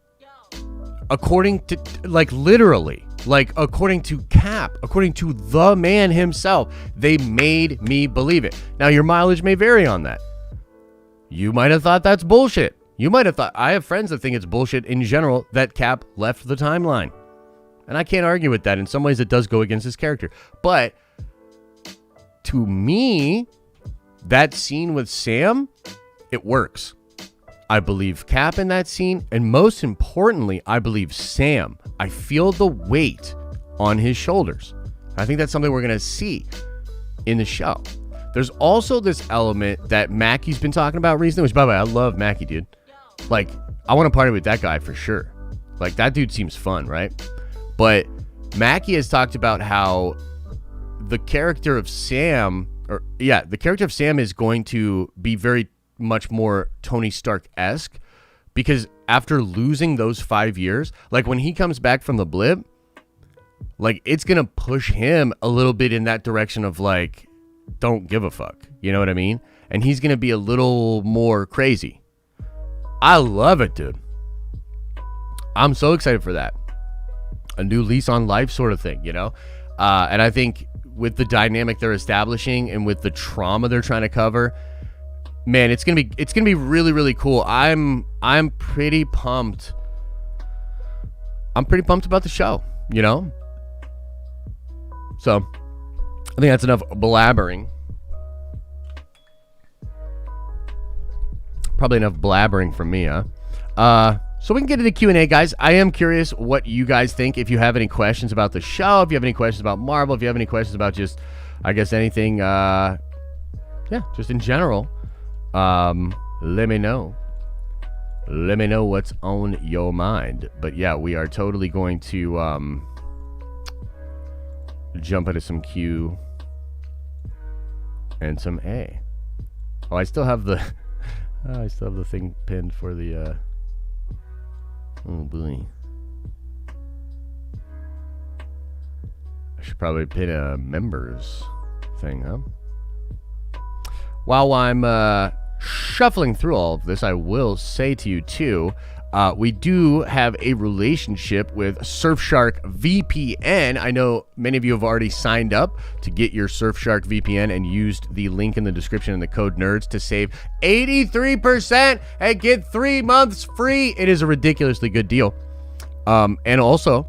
According to, like, literally, like, according to Cap, according to the man himself, they made me believe it. Now, your mileage may vary on that. You might have thought that's bullshit. You might have thought, I have friends that think it's bullshit in general that Cap left the timeline. And I can't argue with that. In some ways, it does go against his character. But to me, that scene with Sam, it works. I believe Cap in that scene, and most importantly, I believe Sam. I feel the weight on his shoulders. I think that's something we're going to see in the show. There's also this element that Mackie's been talking about recently, which, by the way, I love Mackie, dude. Like, I want to party with that guy for sure. Like, that dude seems fun, right? But Mackie has talked about how the character of Sam, the character of Sam is going to be very much more Tony Stark-esque, because after losing those 5 years, like, when he comes back from the blip, like, it's gonna push him a little bit in that direction of, like, don't give a fuck, you know what I mean? And he's gonna be a little more crazy. I love it, dude. I'm so excited for that. A new lease on life sort of thing, you know? And I think with the dynamic they're establishing and with the trauma they're trying to cover, man, it's gonna be really, really cool. I'm pretty pumped. I'm pretty pumped about the show, you know? So I think that's enough blabbering. Probably enough blabbering from me, huh? So we can get into Q&A, guys. I am curious what you guys think. If you have any questions about the show, if you have any questions about Marvel, if you have any questions about just, I guess, anything, just in general, let me know. Let me know what's on your mind. But yeah, we are totally going to jump into some Q and some A. Oh, I still have the thing pinned for the oh boy. I should probably pin a members thing, huh? While I'm shuffling through all of this, I will say to you too, We do have a relationship with Surfshark VPN. I know many of you have already signed up to get your Surfshark VPN and used the link in the description and the code NERDS to save 83% and get 3 months free. It is a ridiculously good deal. And also,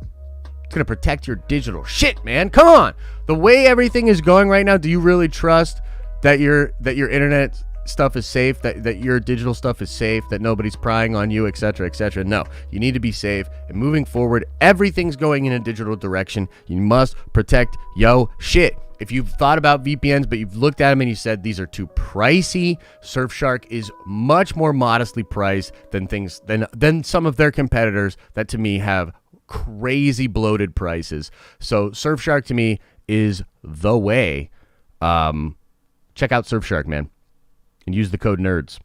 it's going to protect your digital shit, man. Come on. The way everything is going right now, do you really trust that your internet stuff is safe, that your digital stuff is safe, that nobody's prying on you, etc., etc.? No, you need to be safe. And moving forward, everything's going in a digital direction. You must protect yo shit. If you've thought about VPNs, but you've looked at them and you said these are too pricey, Surfshark is much more modestly priced than some of their competitors that to me have crazy bloated prices. So Surfshark to me is the way. Check out Surfshark, man, and use the code NERDS.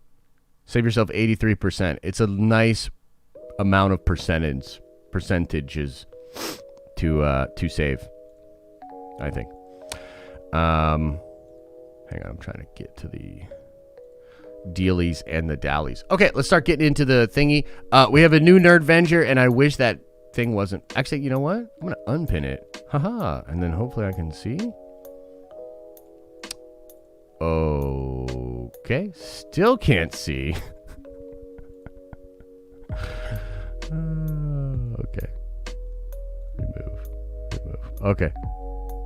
Save yourself 83%. It's a nice amount of percentages to save, I think. Hang on, I'm trying to get to the dealies and the dallies. Okay, let's start getting into the thingy. We have a new Nerdvenger, and I wish that thing wasn't... Actually, you know what? I'm going to unpin it. Haha. And then hopefully I can see. Okay, still can't see. Okay. Remove. Okay.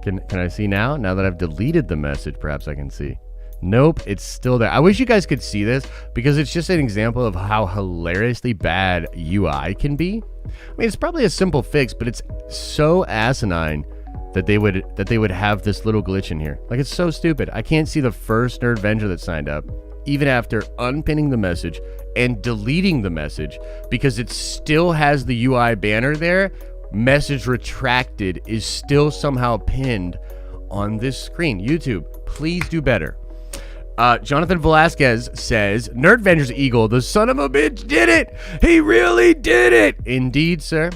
Can I see now? Now that I've deleted the message, perhaps I can see. Nope, it's still there. I wish you guys could see this because it's just an example of how hilariously bad UI can be. I mean, it's probably a simple fix, but it's so asinine that they would have this little glitch in here. Like, it's so stupid. I can't see the first Nerdvenger that signed up, even after unpinning the message and deleting the message, because it still has the UI banner there. Message retracted is still somehow pinned on this screen. YouTube, please do better. Jonathan Velasquez says, Nerdvenger's Eagle, the son of a bitch, did it. He really did it. Indeed, sir.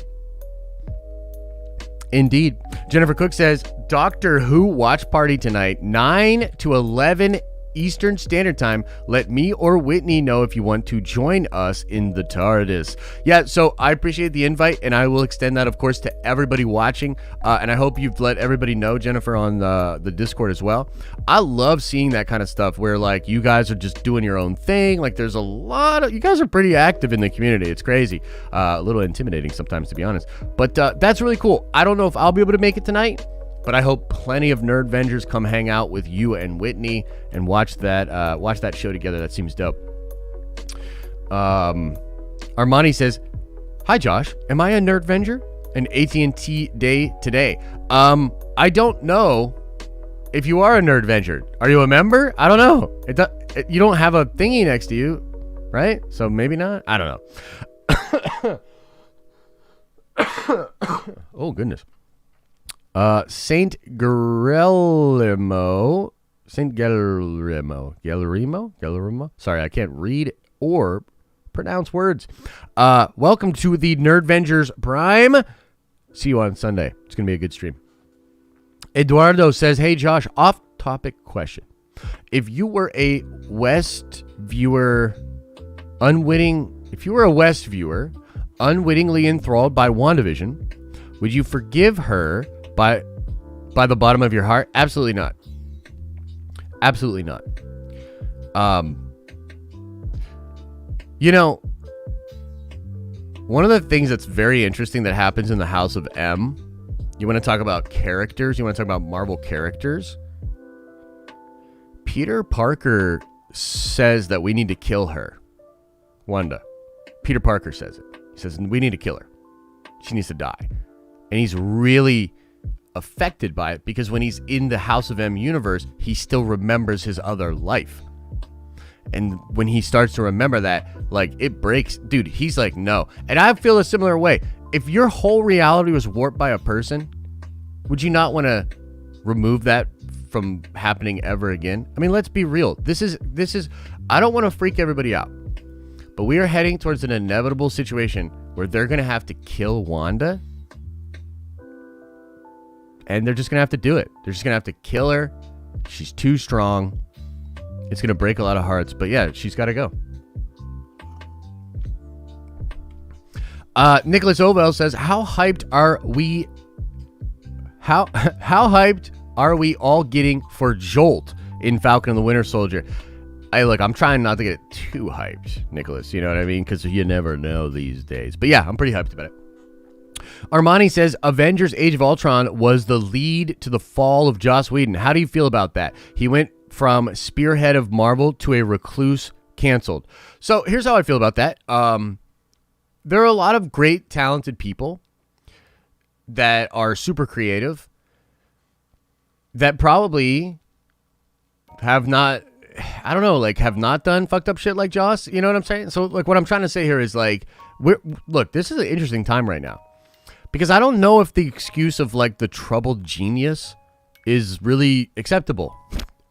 Indeed. Jennifer Cook says, Doctor Who watch party tonight, 9 to 11 Eastern Standard Time. Let me or Whitney know if you want to join us in the TARDIS. Yeah, so I appreciate the invite, and I will extend that, of course, to everybody watching. And I hope you've let everybody know, Jennifer, on the Discord as well. I love seeing that kind of stuff where, like, you guys are just doing your own thing. Like, there's a lot of... You guys are pretty active in the community. It's crazy. A little intimidating sometimes, to be honest. But that's really cool. I don't know if I'll be able to make it tonight, but I hope plenty of Nerdvengers come hang out with you and Whitney and watch that show together. That seems dope. Armani says, hi, Josh. Am I a Nerdvenger? An AT&T day today. I don't know if you are a Nerdvenger. Are you a member? I don't know. You don't have a thingy next to you, right? So maybe not. I don't know. Oh, goodness. Saint Guillermo. Sorry, I can't read or pronounce words. Welcome to the Nerdvengers Prime. See you on Sunday. It's going to be a good stream. Eduardo says, hey, Josh, off-topic question. If you were a West viewer, unwittingly enthralled by WandaVision, would you forgive her by the bottom of your heart? Absolutely not. Absolutely not. You know, one of the things that's very interesting that happens in the House of M, you want to talk about characters, you want to talk about Marvel characters? Peter Parker says that we need to kill her. Wanda. Peter Parker says it. He says, we need to kill her. She needs to die. And he's really affected by it because when he's in the House of M universe, he still remembers his other life. And when he starts to remember that, like, it breaks. Dude, he's like, no. And I feel a similar way. If your whole reality was warped by a person, would you not want to remove that from happening ever again? I mean, let's be real. This is I don't want to freak everybody out, but we are heading towards an inevitable situation where they're going to have to kill Wanda. And they're just going to have to do it. They're just going to have to kill her. She's too strong. It's going to break a lot of hearts. But yeah, she's got to go. Nicholas Ovell says, how hyped are we? How hyped are we all getting for Jolt in Falcon and the Winter Soldier? I'm trying not to get too hyped, Nicholas. You know what I mean? Because you never know these days. But yeah, I'm pretty hyped about it. Armani says, Avengers Age of Ultron was the lead to the fall of Joss Whedon. How do you feel about that? He went from spearhead of Marvel to a recluse, canceled. So here's how I feel about that. There are a lot of great, talented people that are super creative that probably have not, have not done fucked up shit like Joss. You know what I'm saying? So what I'm trying to say here is look, this is an interesting time right now because I don't know if the excuse of the troubled genius is really acceptable.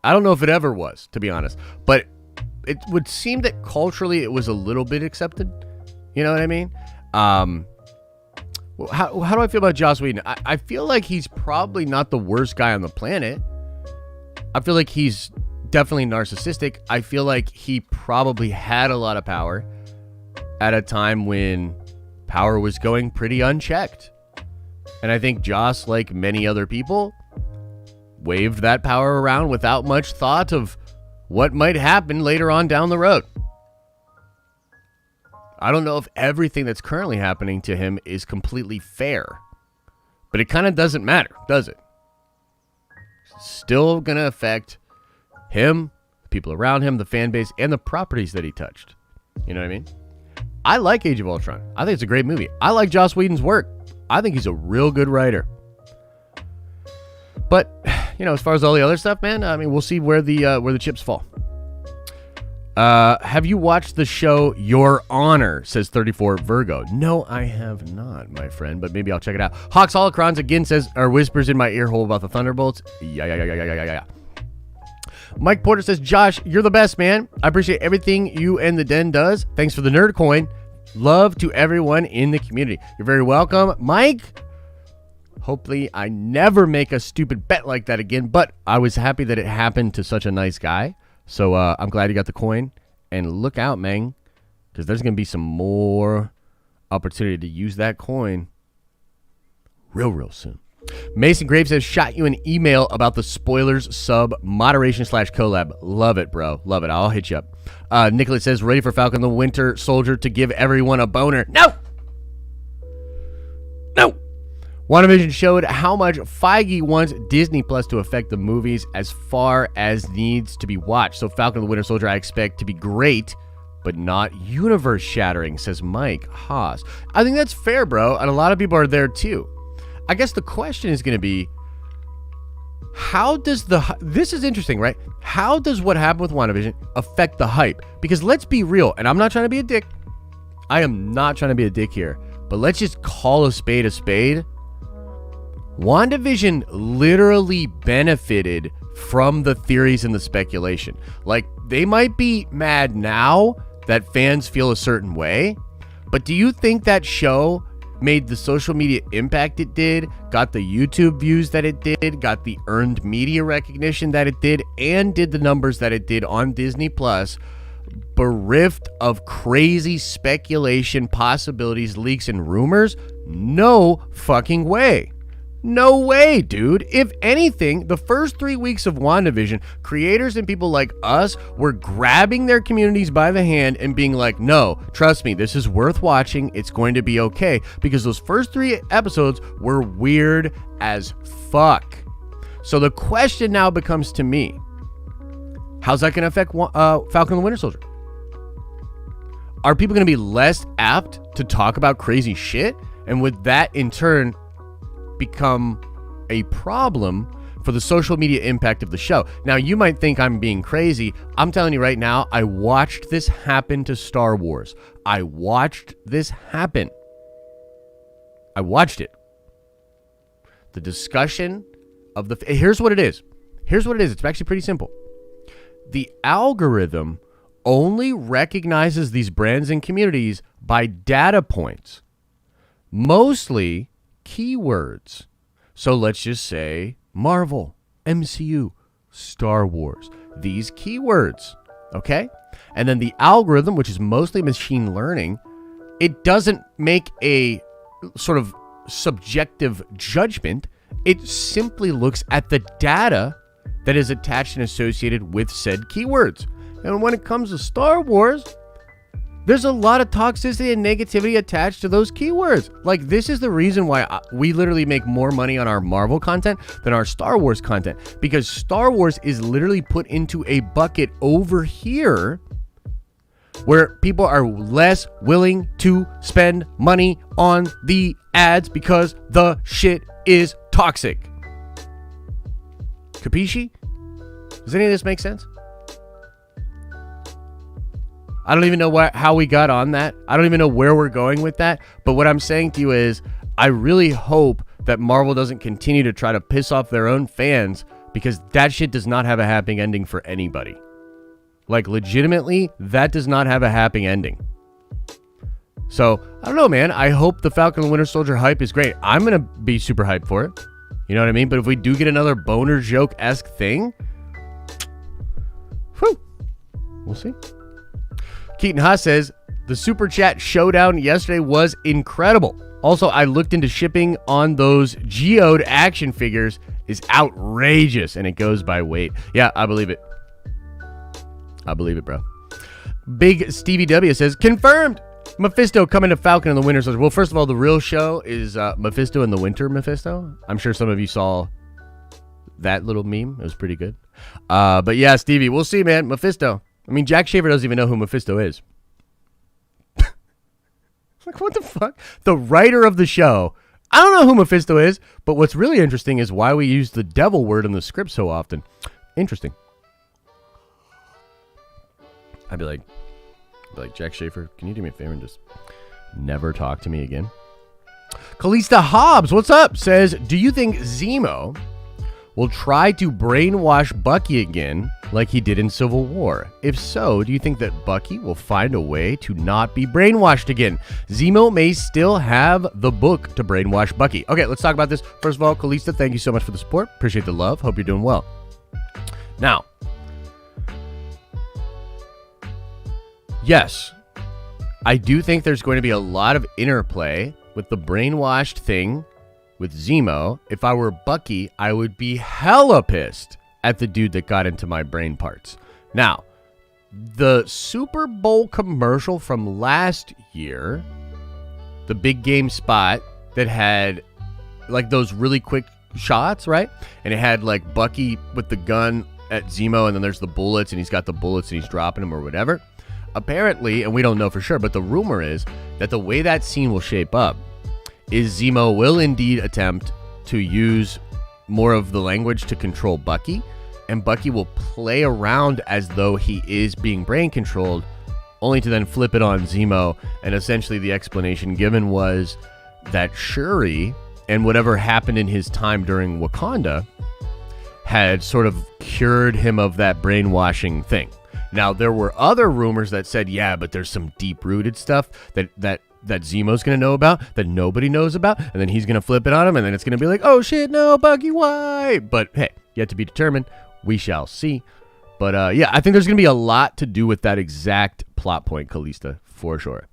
I don't know if it ever was, to be honest, but it would seem that culturally it was a little bit accepted. You know what I mean? How do I feel about Joss Whedon? I feel like he's probably not the worst guy on the planet. I feel like he's definitely narcissistic. I feel like he probably had a lot of power at a time when power was going pretty unchecked. And I think Joss, like many other people, waved that power around without much thought of what might happen later on down the road. I don't know if everything that's currently happening to him is completely fair, but it kind of doesn't matter, does it? It's still going to affect him, the people around him, the fan base, and the properties that he touched. You know what I mean? I like Age of Ultron. I think it's a great movie. I like Joss Whedon's work. I think he's a real good writer. But, as far as all the other stuff, man, I mean, we'll see where the chips fall. Have you watched the show Your Honor, says 34 Virgo. No, I have not, my friend, but maybe I'll check it out. Hawks Holocrons again says, are whispers in my ear hole about the Thunderbolts? Yeah. Mike Porter says, Josh, you're the best, man. I appreciate everything you and the Den does. Thanks for the nerd coin. Love to everyone in the community. You're very welcome, Mike. Hopefully I never make a stupid bet like that again, but I was happy that it happened to such a nice guy. So I'm glad you got the coin. And look out, man, because there's going to be some more opportunity to use that coin real soon. Mason Graves says, shot you an email about the spoilers sub moderation / collab. Love it, bro. Love it. I'll hit you up. Nicholas says, ready for Falcon the Winter Soldier to give everyone a boner. No! WandaVision showed how much FEIGE wants Disney Plus to affect the movies as far as needs to be watched. So Falcon and the Winter Soldier I expect to be great, but not universe-shattering, says Mike Haas. I think that's fair, bro, and a lot of people are there too. I guess the question is going to be, how does this is interesting, right? How does what happened with WandaVision affect the hype? Because let's be real, and I'm not trying to be a dick. I am not trying to be a dick here, but let's just call a spade a spade. WandaVision literally benefited from the theories and the speculation. They might be mad now that fans feel a certain way, but do you think that show made the social media impact it did, got the YouTube views that it did, got the earned media recognition that it did, and did the numbers that it did on Disney Plus, bereft of crazy speculation, possibilities, leaks, and rumors? No fucking way. No way, dude. If anything, the first 3 weeks of WandaVision, creators and people like us were grabbing their communities by the hand and being like, no, trust me, this is worth watching. It's going to be okay. Because those first 3 episodes were weird as fuck. So the question now becomes to me, how's that going to affect Falcon and the Winter Soldier? Are people going to be less apt to talk about crazy shit? And would that in turn become a problem for the social media impact of the show? Now, you might think I'm being crazy. I'm telling you right now, I watched this happen to Star Wars. I watched this happen. I watched it. The discussion of here's what it is. It's actually pretty simple. The algorithm only recognizes these brands and communities by data points, mostly keywords. So let's just say Marvel, MCU, Star Wars, these keywords, okay? And then the algorithm, which is mostly machine learning, it doesn't make a sort of subjective judgment. It simply looks at the data that is attached and associated with said keywords. And when it comes to Star Wars, there's a lot of toxicity and negativity attached to those keywords. Like, this is the reason why we literally make more money on our Marvel content than our Star Wars content. Because Star Wars is literally put into a bucket over here where people are less willing to spend money on the ads because the shit is toxic. Capisci? Does any of this make sense? I don't even know how we got on that. I don't even know where we're going with that. But what I'm saying to you is, I really hope that Marvel doesn't continue to try to piss off their own fans, because that shit does not have a happy ending for anybody. Like, legitimately, that does not have a happy ending. So, I don't know, man. I hope the Falcon and Winter Soldier hype is great. I'm going to be super hyped for it. You know what I mean? But if we do get another boner joke-esque thing, whew, we'll see. Keaton Haas says, the Super Chat showdown yesterday was incredible. Also, I looked into shipping on those geode action figures is outrageous, and it goes by weight. Yeah, I believe it. I believe it, bro. Big Stevie W says, confirmed! Mephisto coming to Falcon and the Winter Soldier. Well, first of all, the real show is Mephisto and the Winter Mephisto. I'm sure some of you saw that little meme. It was pretty good. But yeah, Stevie, we'll see, man. Mephisto. I mean, Jack Shaver doesn't even know who Mephisto is. Like, what the fuck? The writer of the show. I don't know who Mephisto is, but what's really interesting is why we use the devil word in the script so often. Interesting. I'd be like, Jack Shafer, can you do me a favor and just never talk to me again? Kalista Hobbs, what's up? Says, do you think Zemo will try to brainwash Bucky again like he did in Civil War? If so, do you think that Bucky will find a way to not be brainwashed again? Zemo may still have the book to brainwash Bucky. Okay, let's talk about this. First of all, Kalista, thank you so much for the support. Appreciate the love. Hope you're doing well. Now, yes, I do think there's going to be a lot of interplay with the brainwashed thing with Zemo. If I were Bucky, I would be hella pissed at the dude that got into my brain parts. Now, the Super Bowl commercial from last year, the big game spot that had like those really quick shots, right? And it had like Bucky with the gun at Zemo, and then there's the bullets, and he's got the bullets and he's dropping them or whatever. Apparently, and we don't know for sure, but the rumor is that the way that scene will shape up is Zemo will indeed attempt to use more of the language to control Bucky, and Bucky will play around as though he is being brain controlled, only to then flip it on Zemo. And essentially the explanation given was that Shuri and whatever happened in his time during Wakanda had sort of cured him of that brainwashing thing. Now, there were other rumors that said, yeah, but there's some deep-rooted stuff that Zemo's going to know about that nobody knows about, and then he's going to flip it on him, and then it's going to be like, oh, shit, no, Bucky, why? But, hey, yet to be determined. We shall see. But, yeah, I think there's going to be a lot to do with that exact plot point, Kalista, for sure.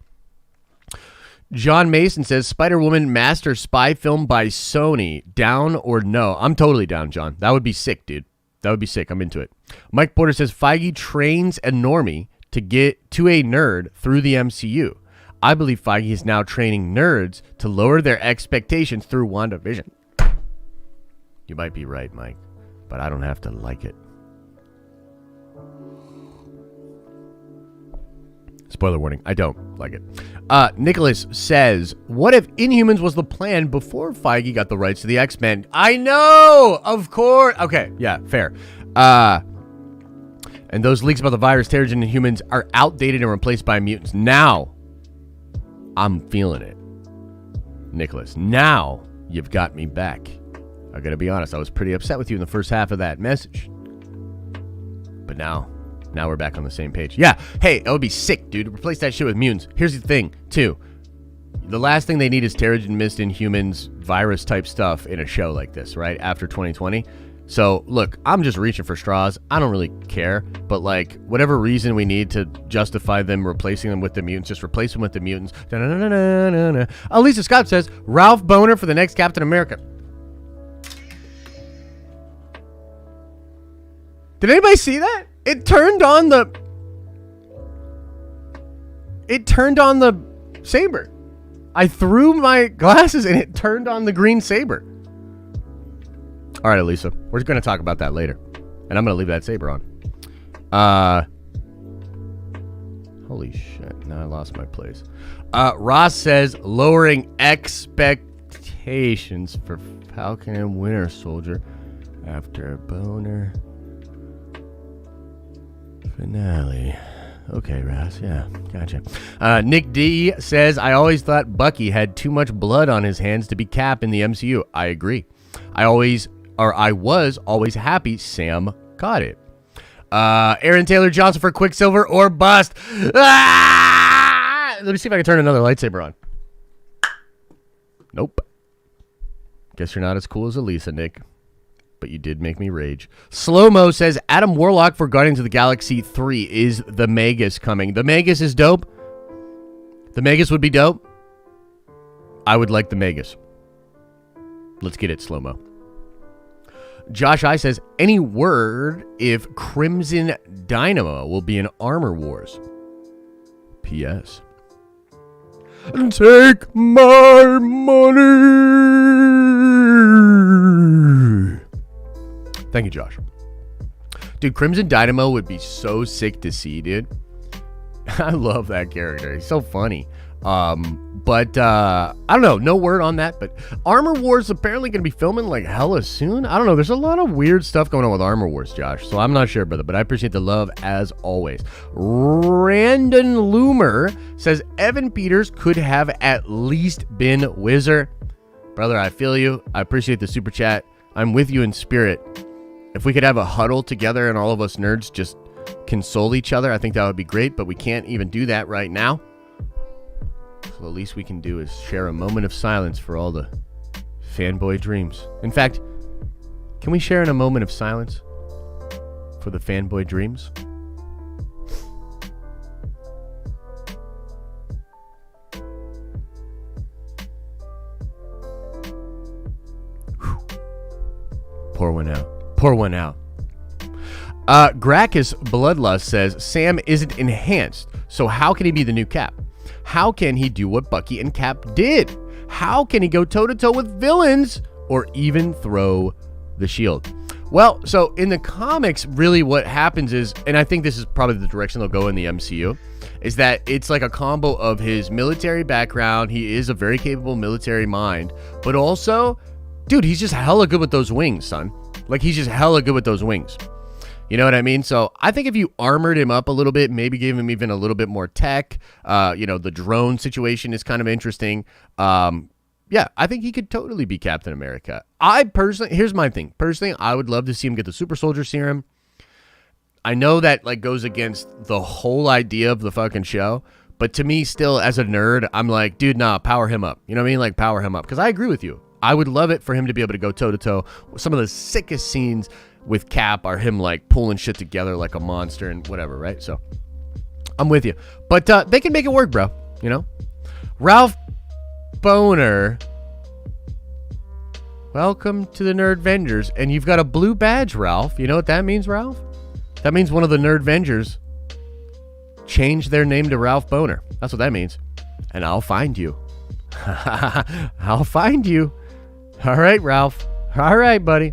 John Mason says, Spider-Woman master spy film by Sony. Down or no? I'm totally down, John. That would be sick, dude. That would be sick. I'm into it. Mike Porter says, Feige trains a normie to get to a nerd through the MCU. I believe Feige is now training nerds to lower their expectations through WandaVision. You might be right, Mike, but I don't have to like it. Spoiler warning, I don't like it. Nicholas says, what if Inhumans was the plan before Feige got the rights to the X-Men? I know, of course. Okay, yeah, fair. And those leaks about the virus, Terrigen, and humans are outdated and replaced by mutants. Now, I'm feeling it. Nicholas, now you've got me back. I gotta be honest, I was pretty upset with you in the first half of that message. But now we're back on the same page. Yeah, hey, that would be sick, dude. Replace that shit with mutants. Here's the thing, too. The last thing they need is Terrigen Mist, Inhumans, virus-type stuff in a show like this, right? After 2020. So, look, I'm just reaching for straws. I don't really care. But, like, whatever reason we need to justify them replacing them with the mutants, just replace them with the mutants. Da-na-na-na-na-na. Lisa Scott says, Ralph Boner for the next Captain America. Did anybody see that? It turned on the saber. I threw my glasses and it turned on the green saber. All right, Elisa, we're going to talk about that later. And I'm going to leave that saber on. Holy shit. Now I lost my place. Ross says, lowering expectations for Falcon and Winter Soldier after Boner finale. Okay, Ross. Yeah, gotcha. Nick D says, I always thought Bucky had too much blood on his hands to be Cap in the MCU. I agree. I was always happy Sam got it. Aaron Taylor Johnson for Quicksilver or bust. Let me see if I can turn another lightsaber on. Nope. Guess you're not as cool as Elisa, Nick. But you did make me rage. Slow-mo says, Adam Warlock for Guardians of the Galaxy 3. Is the Magus coming? The Magus is dope. The Magus would be dope. I would like the Magus. Let's get it, Slow-mo. Josh I says, any word if Crimson Dynamo will be in Armor Wars? P.S. Take my money. Thank you, Josh. Dude, Crimson Dynamo would be so sick to see, dude. I love that character. He's so funny. But I don't know. No word on that. But Armor Wars apparently going to be filming like hella soon. I don't know. There's a lot of weird stuff going on with Armor Wars, Josh. So I'm not sure, brother. But I appreciate the love as always. Randon Loomer says Evan Peters could have at least been Whizzer. Brother, I feel you. I appreciate the super chat. I'm with you in spirit. If we could have a huddle together and all of us nerds just console each other, I think that would be great. But we can't even do that right now. So the least we can do is share a moment of silence for all the fanboy dreams. In fact, can we share in a moment of silence for the fanboy dreams? Whew. Pour one out. Pour one out. Gracchus Bloodlust says, Sam isn't enhanced, so how can he be the new Cap? How can he do what Bucky and Cap did? How can he go toe-to-toe with villains or even throw the shield? Well, so in the comics, really what happens is, and I think this is probably the direction they'll go in the MCU, is that it's like a combo of his military background. He is a very capable military mind, but also, dude, he's just hella good with those wings, son. Like, he's just hella good with those wings. You know what I mean? So I think if you armored him up a little bit, maybe gave him even a little bit more tech, the drone situation is kind of interesting. Yeah, I think he could totally be Captain America. Here's my thing. Personally, I would love to see him get the super soldier serum. I know that like goes against the whole idea of the fucking show, but to me still as a nerd, I'm like, dude, nah, power him up. You know what I mean? Like power him up. Because I agree with you. I would love it for him to be able to go toe to toe. Some of the sickest scenes with Cap are him like pulling shit together like a monster and whatever, right? So I'm with you. But they can make it work, bro. You know? Ralph Boner. Welcome to the Nerd Vengers. And you've got a blue badge, Ralph. You know what that means, Ralph? That means one of the Nerd Vengers changed their name to Ralph Boner. That's what that means. And I'll find you. I'll find you. All right, Ralph. All right, buddy.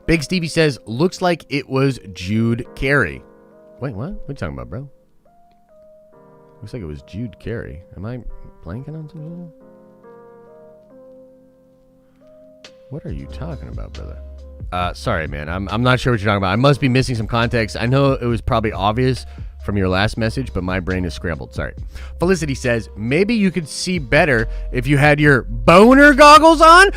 Big Stevie says, looks like it was Jude Carey. Wait, what? What are you talking about, bro? Looks like it was Jude Carey. Am I blanking on something? What are you talking about, brother? Sorry, man. I'm not sure what you're talking about. I must be missing some context. I know it was probably obvious from your last message, but my brain is scrambled. Sorry. Felicity says, maybe you could see better if you had your boner goggles on.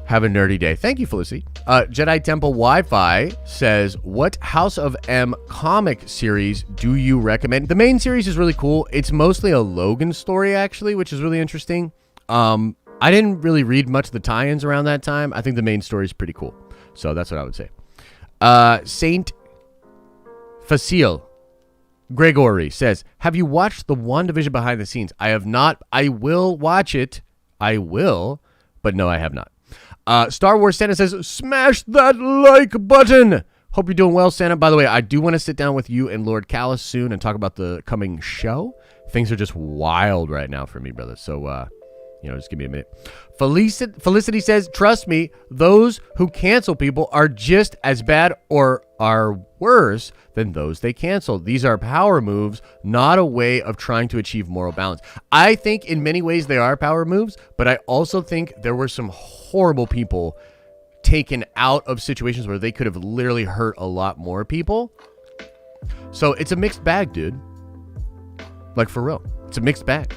Have a nerdy day. Thank you, Felicity. Jedi Temple Wi-Fi says, what House of M comic series do you recommend? The main series is really cool. It's mostly a Logan story, actually, which is really interesting. I didn't really read much of the tie-ins around that time. I think the main story is pretty cool. So that's what I would say. Saint Facile Gregory says, have you watched the WandaVision behind the scenes? I have not. I will watch it. I will. But no, I have not. Star Wars Santa says, smash that like button. Hope you're doing well, Santa. By the way, I do want to sit down with you and Lord Callis soon and talk about the coming show. Things are just wild right now for me, brother. So, just give me a minute. Felicity says, trust me, those who cancel people are just as bad or are worse than those they cancel. These are power moves, not a way of trying to achieve moral balance. I think in many ways they are power moves, but I also think there were some horrible people taken out of situations where they could have literally hurt a lot more people. So it's a mixed bag, dude. Like, for real. It's a mixed bag.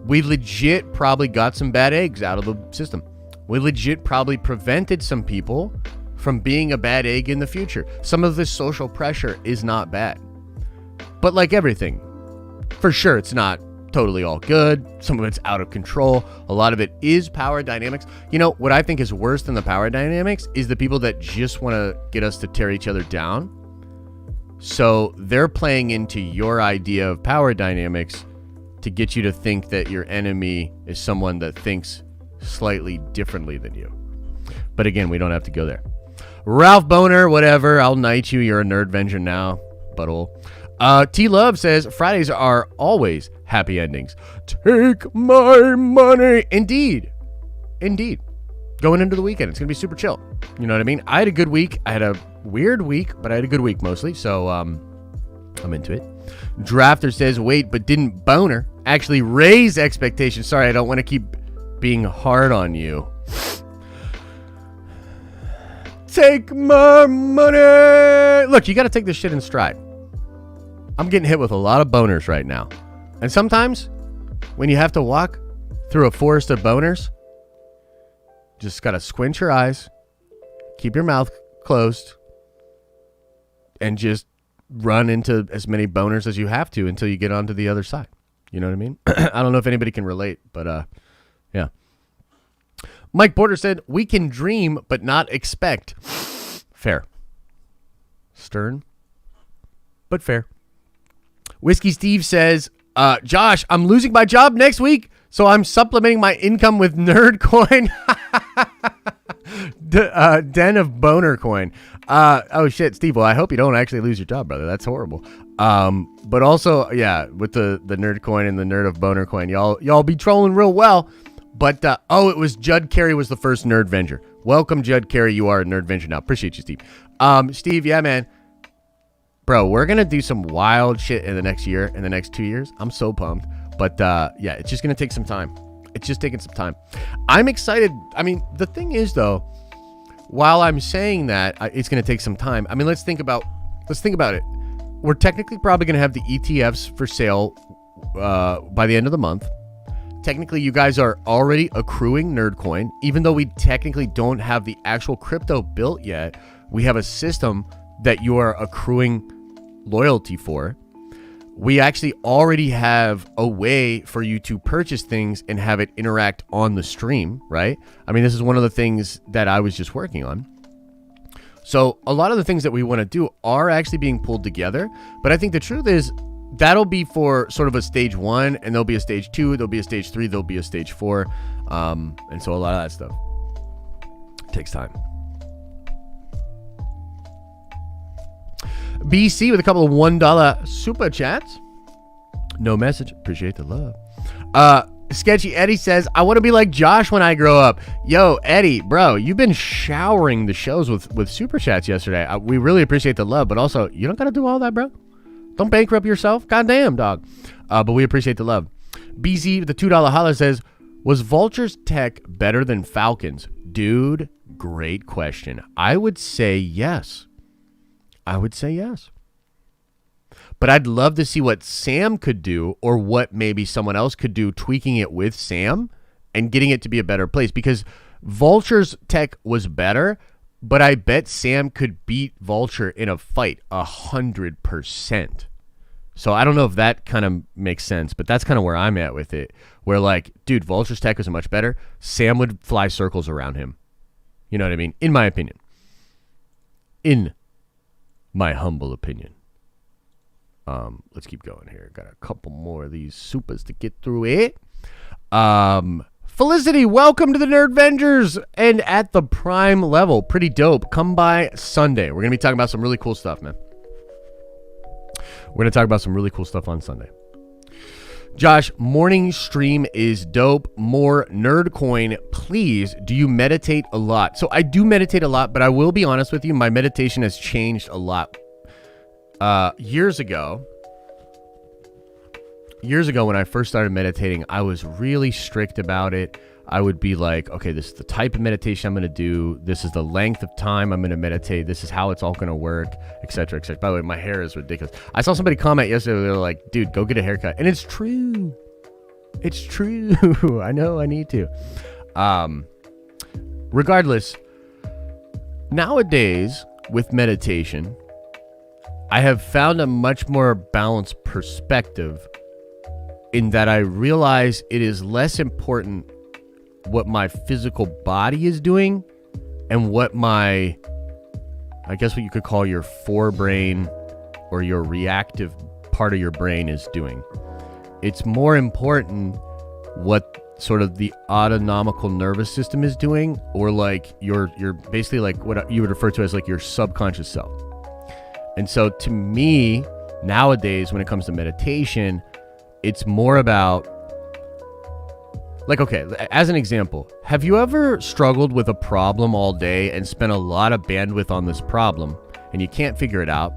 We legit probably got some bad eggs out of the system. We legit probably prevented some people from being a bad egg in the future. Some of this social pressure is not bad. But like everything, for sure it's not totally all good. Some of it's out of control. A lot of it is power dynamics. You know, what I think is worse than the power dynamics is the people that just want to get us to tear each other down. So they're playing into your idea of power dynamics to get you to think that your enemy is someone that thinks slightly differently than you. But again, we don't have to go there. Ralph Boner, whatever. I'll knight you. You're a nerdvenger now, butthole. T-Love says, Fridays are always happy endings. Take my money. Indeed. Indeed. Going into the weekend, it's going to be super chill. You know what I mean? I had a good week. I had a weird week, but I had a good week mostly. So I'm into it. Drafter says, wait, but didn't Boner actually raise expectations? Sorry, I don't want to keep being hard on you. Take my money. Look, you got to take this shit in stride. I'm getting hit with a lot of boners right now. And sometimes when you have to walk through a forest of boners, just got to squint your eyes, keep your mouth closed, and just run into as many boners as you have to until you get onto the other side. You know what I mean? I don't know if anybody can relate, but yeah. Mike Porter said, we can dream but not expect. Fair. Stern, but fair. Whiskey Steve says, Josh, I'm losing my job next week, so I'm supplementing my income with Nerd Coin. Den of Boner Coin. Oh shit, Steve. Well, I hope you don't actually lose your job, brother. That's horrible. But also, yeah, with the Nerd Coin and the Nerd of Boner Coin, y'all be trolling real well. But it was Judd Carey was the first Nerdvenger. Welcome, Judd Carey. You are a Nerdvenger now. Appreciate you, Steve. Steve, yeah, man. Bro, we're gonna do some wild shit in the next year, in the next 2 years. I'm so pumped. But yeah, it's just gonna take some time. It's just taking some time. I'm excited. I mean, the thing is, though, while I'm saying that it's going to take some time, I mean, let's think about it. We're technically probably going to have the ETFs for sale by the end of the month. Technically, you guys are already accruing Nerdcoin. Even though we technically don't have the actual crypto built yet, we have a system that you are accruing loyalty for. We actually already have a way for you to purchase things and have it interact on the stream, right? I mean, this is one of the things that I was just working on. So a lot of the things that we want to do are actually being pulled together. But I think the truth is that'll be for sort of a stage 1, and there'll be a stage 2, there'll be a stage 3, there'll be a stage 4. And so a lot of that stuff takes time. BC with a couple of $1 super chats. No message. Appreciate the love. Sketchy Eddie says, I want to be like Josh when I grow up. Yo, Eddie, bro, you've been showering the shows with super chats yesterday. We really appreciate the love, but also, you don't got to do all that, bro. Don't bankrupt yourself. Goddamn, dog. But we appreciate the love. BZ with the $2 holler says, was Vulture's tech better than Falcon's? Dude, great question. I would say yes. But I'd love to see what Sam could do, or what maybe someone else could do, tweaking it with Sam and getting it to be a better place. Because Vulture's tech was better, but I bet Sam could beat Vulture in a fight 100%. So I don't know if that kind of makes sense, but that's kind of where I'm at with it. Where like, dude, Vulture's tech is much better. Sam would fly circles around him. You know what I mean? In my opinion. In my humble opinion. Let's keep going here. Got a couple more of these supers to get through it. Felicity, welcome to the Nerdvengers and at the Prime level. Pretty dope. Come by Sunday. We're going to be talking about some really cool stuff, man. We're going to talk about some really cool stuff on Sunday. Josh, morning stream is dope. More Nerdcoin, please. Do you meditate a lot? So I do meditate a lot, but I will be honest with you. My meditation has changed a lot. Years ago, when I first started meditating, I was really strict about it. I would be like, okay, this is the type of meditation I'm going to do. This is the length of time I'm going to meditate. This is how it's all going to work, etc., etc. By the way, my hair is ridiculous. I saw somebody comment yesterday. They were like, dude, go get a haircut. And it's true. It's true. I know I need to. Regardless, nowadays with meditation, I have found a much more balanced perspective in that I realize it is less important what my physical body is doing and what my, I guess what you could call your forebrain or your reactive part of your brain is doing. It's more important what sort of the autonomical nervous system is doing, or like your basically like what you would refer to as like your subconscious self. And so to me, nowadays, when it comes to meditation, it's more about, like, okay, as an example, have you ever struggled with a problem all day and spent a lot of bandwidth on this problem and you can't figure it out?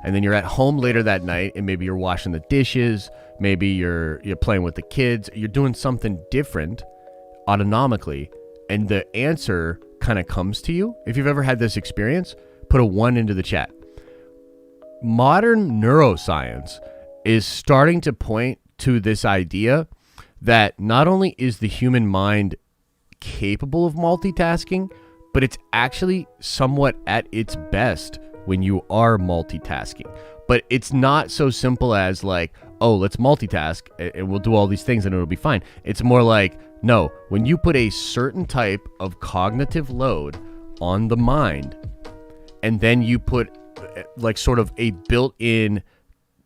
And then you're at home later that night and maybe you're washing the dishes, maybe you're playing with the kids, you're doing something different autonomically, and the answer kind of comes to you. If you've ever had this experience, put a 1 into the chat. Modern neuroscience is starting to point to this idea that not only is the human mind capable of multitasking, but it's actually somewhat at its best when you are multitasking. But it's not so simple as like, oh, let's multitask and we'll do all these things and it'll be fine. It's more like, no, when you put a certain type of cognitive load on the mind, and then you put like sort of a built-in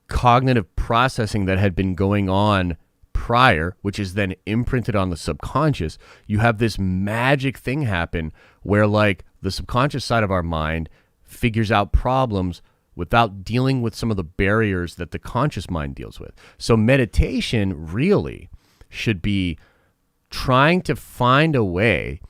cognitive processing that had been going on prior, which is then imprinted on the subconscious, you have this magic thing happen where like the subconscious side of our mind figures out problems without dealing with some of the barriers that the conscious mind deals with. So meditation really should be trying to find a way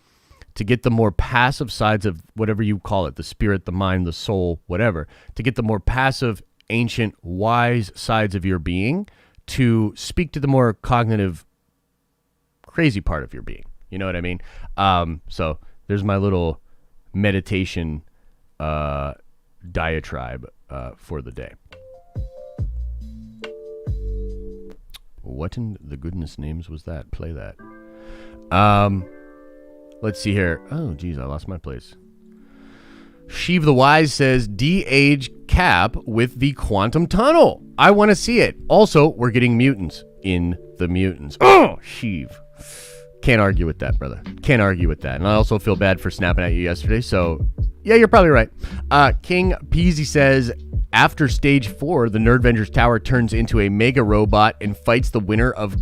to get the more passive sides of whatever you call it, the spirit, the mind, the soul, whatever, to get the more passive, ancient, wise sides of your being to speak to the more cognitive, crazy part of your being. You know what I mean? So there's my little meditation diatribe for the day. What in the goodness names was that? Play that. Let's see here. Oh, geez, I lost my place. Sheev the Wise says, de-age Cap with the quantum tunnel. I want to see it. Also, we're getting mutants in the Mutants. Oh, Sheev. Can't argue with that, brother. Can't argue with that. And I also feel bad for snapping at you yesterday, so yeah, you're probably right. King Peasy says, after stage 4, the Nerdvengers Tower turns into a mega robot and fights the winner of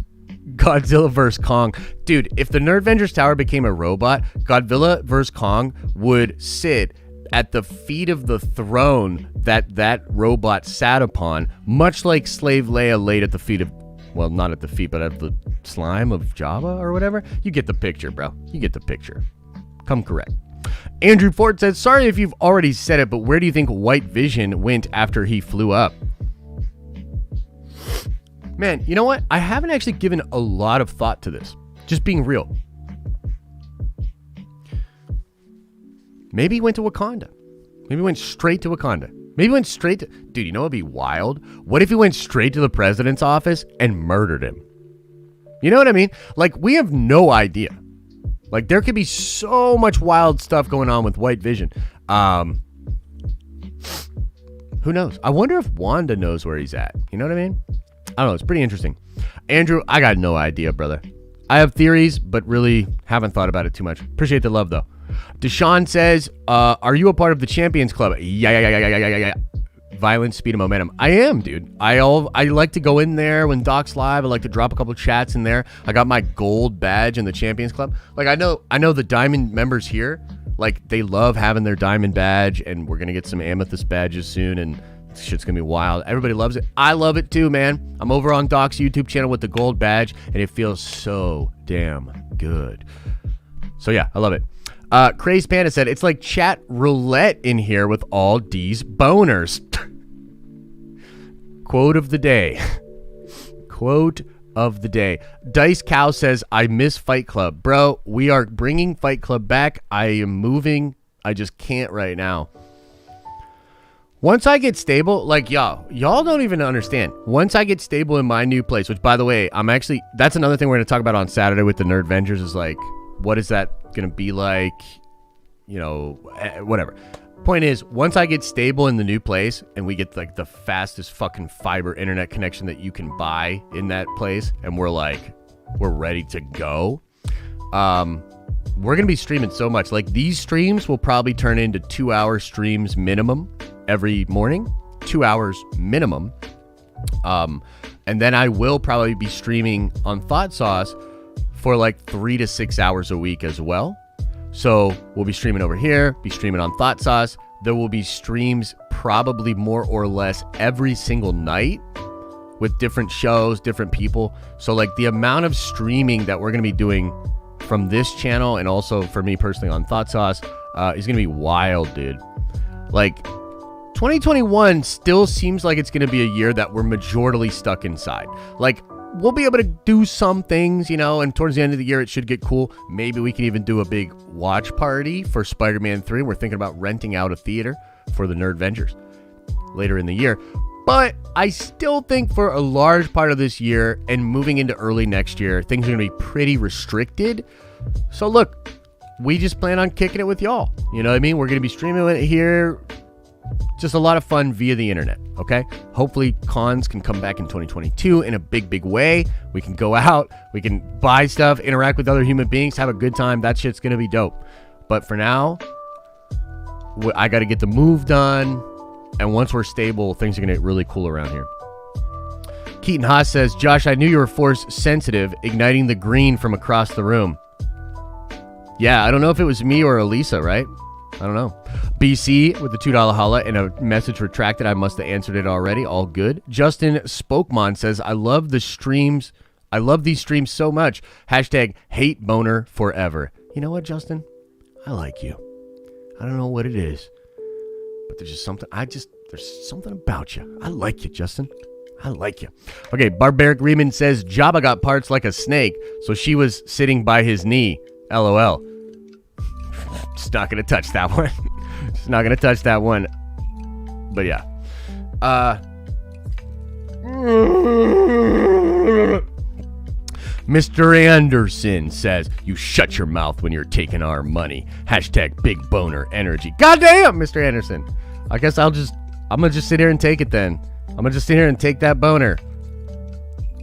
Godzilla vs. Kong. Dude, if the Nerdvengers Tower became a robot, Godzilla vs. Kong would sit at the feet of the throne that robot sat upon, much like Slave Leia laid at the feet of, well, not at the feet, but at the slime of Jabba or whatever. You get the picture, bro. You get the picture. Come correct. Andrew Ford says, sorry if you've already said it, but where do you think White Vision went after he flew up? Man, you know what? I haven't actually given a lot of thought to this. Just being real. Maybe he went to Wakanda. Maybe he went straight to Wakanda. Maybe he went straight to... Dude, you know what would be wild? What if he went straight to the president's office and murdered him? You know what I mean? Like, we have no idea. Like, there could be so much wild stuff going on with White Vision. Who knows? I wonder if Wanda knows where he's at. You know what I mean? I don't know. It's pretty interesting. Andrew, I got no idea, brother. I have theories, but really haven't thought about it too much. Appreciate the love, though. Deshaun says, are you a part of the Champions Club? Yeah. Violence, speed, and momentum. I am, dude. I like to go in there when Doc's live. I like to drop a couple chats in there. I got my gold badge in the Champions Club. Like, I know the Diamond members here, like, they love having their Diamond badge, and we're going to get some Amethyst badges soon, and shit's going to be wild. Everybody loves it. I love it too, man. I'm over on Doc's YouTube channel with the gold badge, and it feels so damn good. So, yeah, I love it. Crazed Panda said, it's like chat roulette in here with all D's boners. Quote of the day. Quote of the day. Dice Cow says, I miss Fight Club. Bro, we are bringing Fight Club back. I am moving. I just can't right now. Once I get stable, like, y'all don't even understand. Once I get stable in my new place, which, by the way, that's another thing we're going to talk about on Saturday with the Nerd Avengers is, like, what is that going to be like? You know, whatever. Point is, once I get stable in the new place and we get like the fastest fucking fiber internet connection that you can buy in that place, and we're ready to go, we're gonna be streaming so much. Like, these streams will probably turn into 2-hour streams minimum every morning, 2 hours minimum. And then I will probably be streaming on Thought Sauce for like 3 to 6 hours a week as well. So we'll be streaming over here, be streaming on Thought Sauce. There will be streams probably more or less every single night with different shows, different people. So like the amount of streaming that we're going to be doing from this channel and also for me personally on Thought Sauce is going to be wild, dude. Like 2021 still seems like it's going to be a year that we're majorly stuck inside. Like, we'll be able to do some things, you know, and towards the end of the year, it should get cool. Maybe we can even do a big watch party for Spider-Man 3. We're thinking about renting out a theater for the Nerd Avengers later in the year. But I still think for a large part of this year and moving into early next year, things are going to be pretty restricted. So look, we just plan on kicking it with y'all. You know what I mean? We're going to be streaming it here. Just a lot of fun via the internet, okay? Hopefully cons can come back in 2022 in a big, big way. We can go out, we can buy stuff, interact with other human beings, have a good time. That shit's going to be dope. But for now, I got to get the move done. And once we're stable, things are going to get really cool around here. Keaton Haas says, Josh, I knew you were force sensitive, igniting the green from across the room. Yeah, I don't know if it was me or Elisa, right? I don't know. BC with the $2 holla and a message retracted. I must have answered it already. All good. Justin Spokemon says, I love the streams. I love these streams so much. Hashtag hate boner forever. You know what, Justin? I like you. I don't know what it is, but there's just something. There's something about you. I like you, Justin. I like you. Okay, Barbaric Reman says, Jabba got parts like a snake, so she was sitting by his knee. LOL. Just not going to touch that one. Just not going to touch that one. But yeah. Mr. Anderson says, you shut your mouth when you're taking our money. Hashtag big boner energy. Goddamn, Mr. Anderson. I guess I'm going to just sit here and take it then. I'm going to just sit here and take that boner.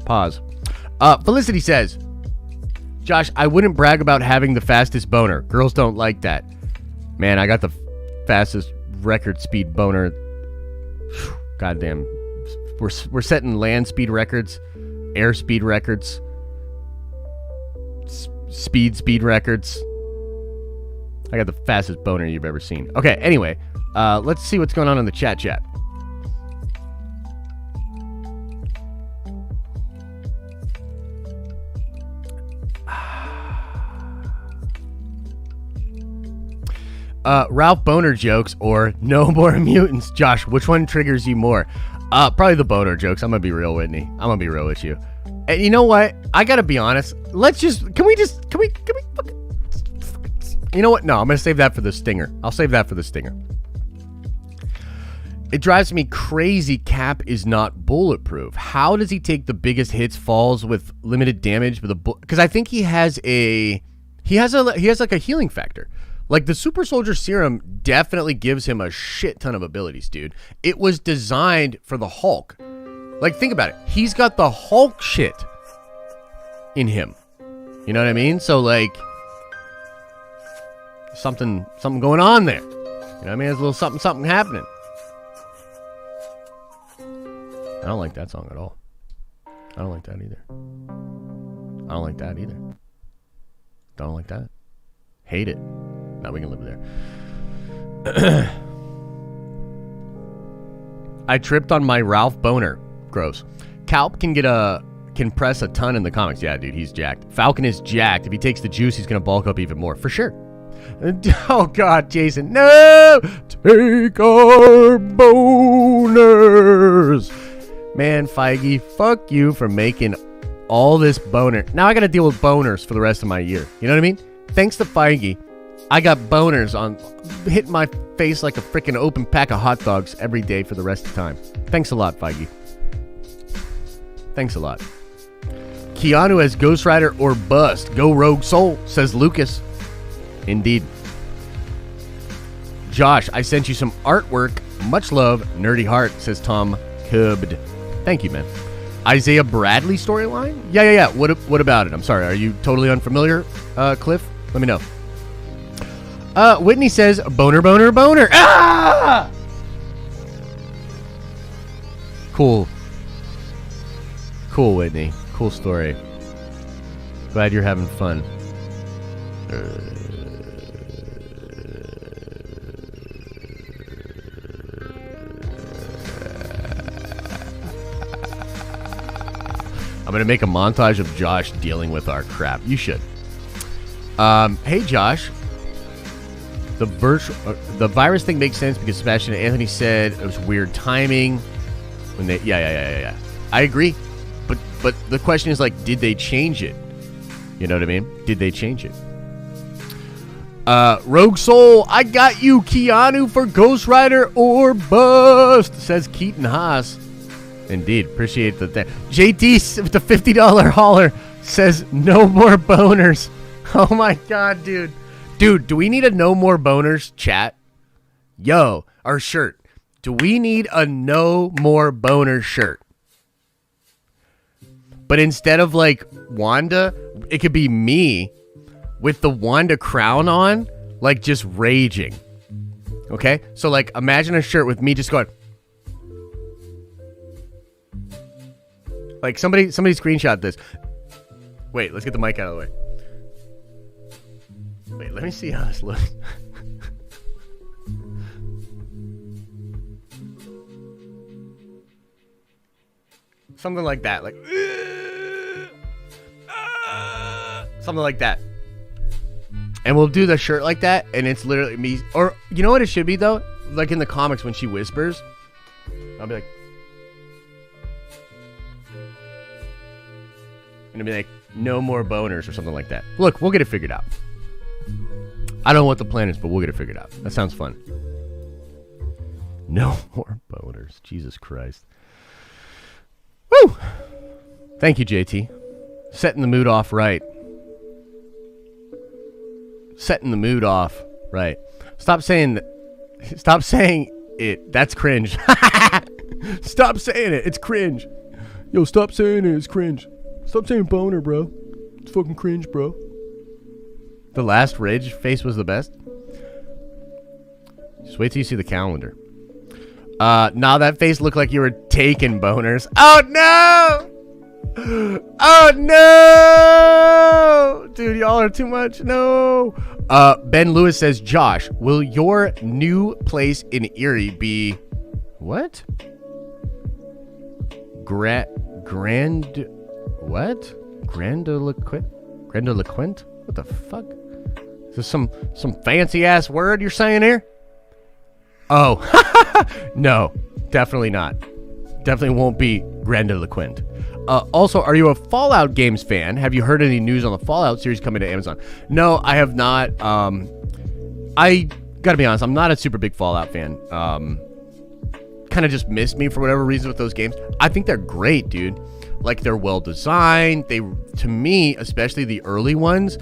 Pause. Felicity says, Josh, I wouldn't brag about having the fastest boner. Girls don't like that. Man, I got the fastest record speed boner. Goddamn. We're setting land speed records, air speed records, speed records. I got the fastest boner you've ever seen. Okay, anyway, let's see what's going on in the chat. Ralph Boner jokes or no more mutants. Josh, which one triggers you more? Probably the boner jokes. I'm gonna be real, Whitney. I'm gonna be real with you. And you know what? I gotta be honest. Can we fucking, you know what? No, I'm gonna save that for the stinger. I'll save that for the stinger. It drives me crazy Cap is not bulletproof. How does he take the biggest hits, falls with limited damage with a because I think he has like a healing factor. Like, the super soldier serum definitely gives him a shit ton of abilities, dude. It was designed for the Hulk. Like, think about it. He's got the Hulk shit in him. You know what I mean? So, like, something going on there. You know what I mean? There's a little something happening. I don't like that song at all. I don't like that either. I don't like that either. Don't like that. Hate it. Now we can live there. I tripped on my Ralph Boner. Gross. Calp can press a ton in the comics. Yeah, dude, he's jacked. Falcon is jacked. If he takes the juice, he's gonna bulk up even more. For sure. Oh, God, Jason. No! Take our boners. Man, Feige, fuck you for making all this boner. Now I got to deal with boners for the rest of my year. You know what I mean? Thanks to Feige, I got boners on hitting my face like a freaking open pack of hot dogs every day for the rest of the time. Thanks a lot, Feige. Thanks a lot. Keanu as Ghost Rider or bust. Go Rogue Soul, says Lucas. Indeed. Josh, I sent you some artwork. Much love, Nerdy Heart, says Tom Cubbed. Thank you, man. Isaiah Bradley storyline? Yeah. What about it? I'm sorry. Are you totally unfamiliar, Cliff? Let me know. Whitney says, boner. Ah! Cool, Whitney. Cool story. Glad you're having fun. I'm going to make a montage of Josh dealing with our crap. You should. Hey, Josh. The virus thing makes sense because Sebastian and Anthony said it was weird timing. When they, yeah. I agree. But the question is, like, did they change it? You know what I mean? Did they change it? Rogue Soul, I got you, Keanu, for Ghost Rider or bust, says Keaton Haas. Indeed. Appreciate that. JT with the $50 hauler says no more boners. Oh my God, dude. Dude, do we need a no more boners chat? Yo, our shirt. Do we need a no more boners shirt? But instead of like Wanda, it could be me with the Wanda crown on, like just raging. Okay? So like imagine a shirt with me just going. Like, somebody screenshot this. Wait, let's get the mic out of the way. Wait, let me see how this looks. Something like that. Like, something like that. And we'll do the shirt like that, and it's literally me. Or, you know what it should be, though? Like in the comics when she whispers. I'll be like... And it'll be like, no more boners or something like that. Look, we'll get it figured out. I don't know what the plan is, but we'll get it figured out. That sounds fun. No more boners. Jesus Christ. Woo! Thank you, JT. Setting the mood off right. Setting the mood off right. Stop saying it. That's cringe. Stop saying it. It's cringe. Yo, stop saying it. It's cringe. Stop saying boner, bro. It's fucking cringe, bro. The last Ridge face was the best. Just wait till you see the calendar. Nah, that face looked like you were taking boners. Oh, no! Oh, no! Dude, y'all are too much. No! Ben Lewis says, Josh, will your new place in Erie be... What? Grand... What? Grandiloquent? Grandiloquent? What the fuck? Is this some fancy ass word you're saying here? Oh, no, definitely not. Definitely won't be grandiloquent. Also, are you a Fallout games fan? Have you heard any news on the Fallout series coming to Amazon? No, I have not. I gotta be honest, I'm not a super big Fallout fan. Kind of just missed me for whatever reason with those games. I think they're great, dude. Like, they're well designed. They, to me, especially the early ones,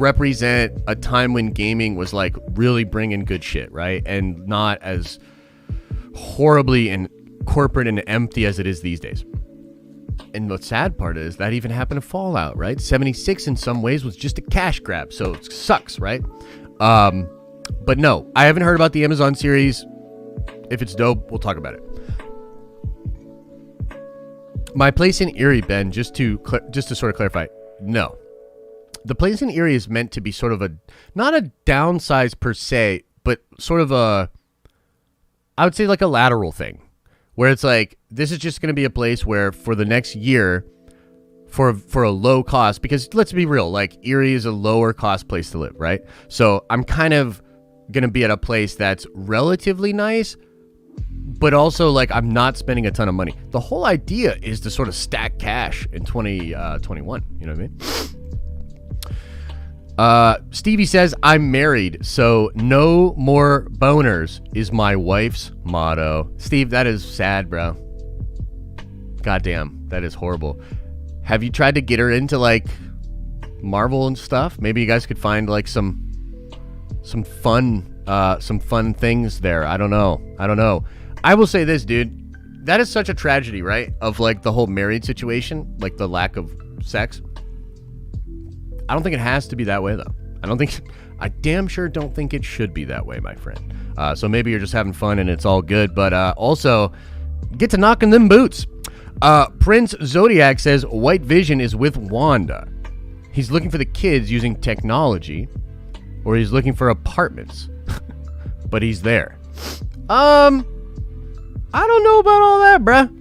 represent a time when gaming was like really bringing good shit, right? And not as horribly and corporate and empty as it is these days. And the sad part is that even happened to Fallout, right? 76 in some ways was just a cash grab, so it sucks, right? But no, I haven't heard about the Amazon series. If it's dope, we'll talk about it. My place in Erie, Ben, just to sort of clarify, no. The place in Erie is meant to be sort of not a downsize per se, but sort of I would say like a lateral thing, where it's like, this is just going to be a place where for the next year, for a low cost, because let's be real, like Erie is a lower cost place to live, right? So I'm kind of going to be at a place that's relatively nice, but also like I'm not spending a ton of money. The whole idea is to sort of stack cash in 2021. You know what I mean? Stevie says, I'm married, so no more boners is my wife's motto. Steve, that is sad, bro. Goddamn, that is horrible. Have you tried to get her into like Marvel and stuff? Maybe you guys could find like some fun things there. I don't know. I will say this, dude. That is such a tragedy, right? Of like the whole married situation, like the lack of sex. I don't think it has to be that way, though. I damn sure don't think it should be that way, my friend. So maybe you're just having fun and it's all good, but also get to knocking them boots. Prince Zodiac says White Vision is with Wanda. He's looking for the kids using technology, or he's looking for apartments, but he's there. I don't know about all that, bruh.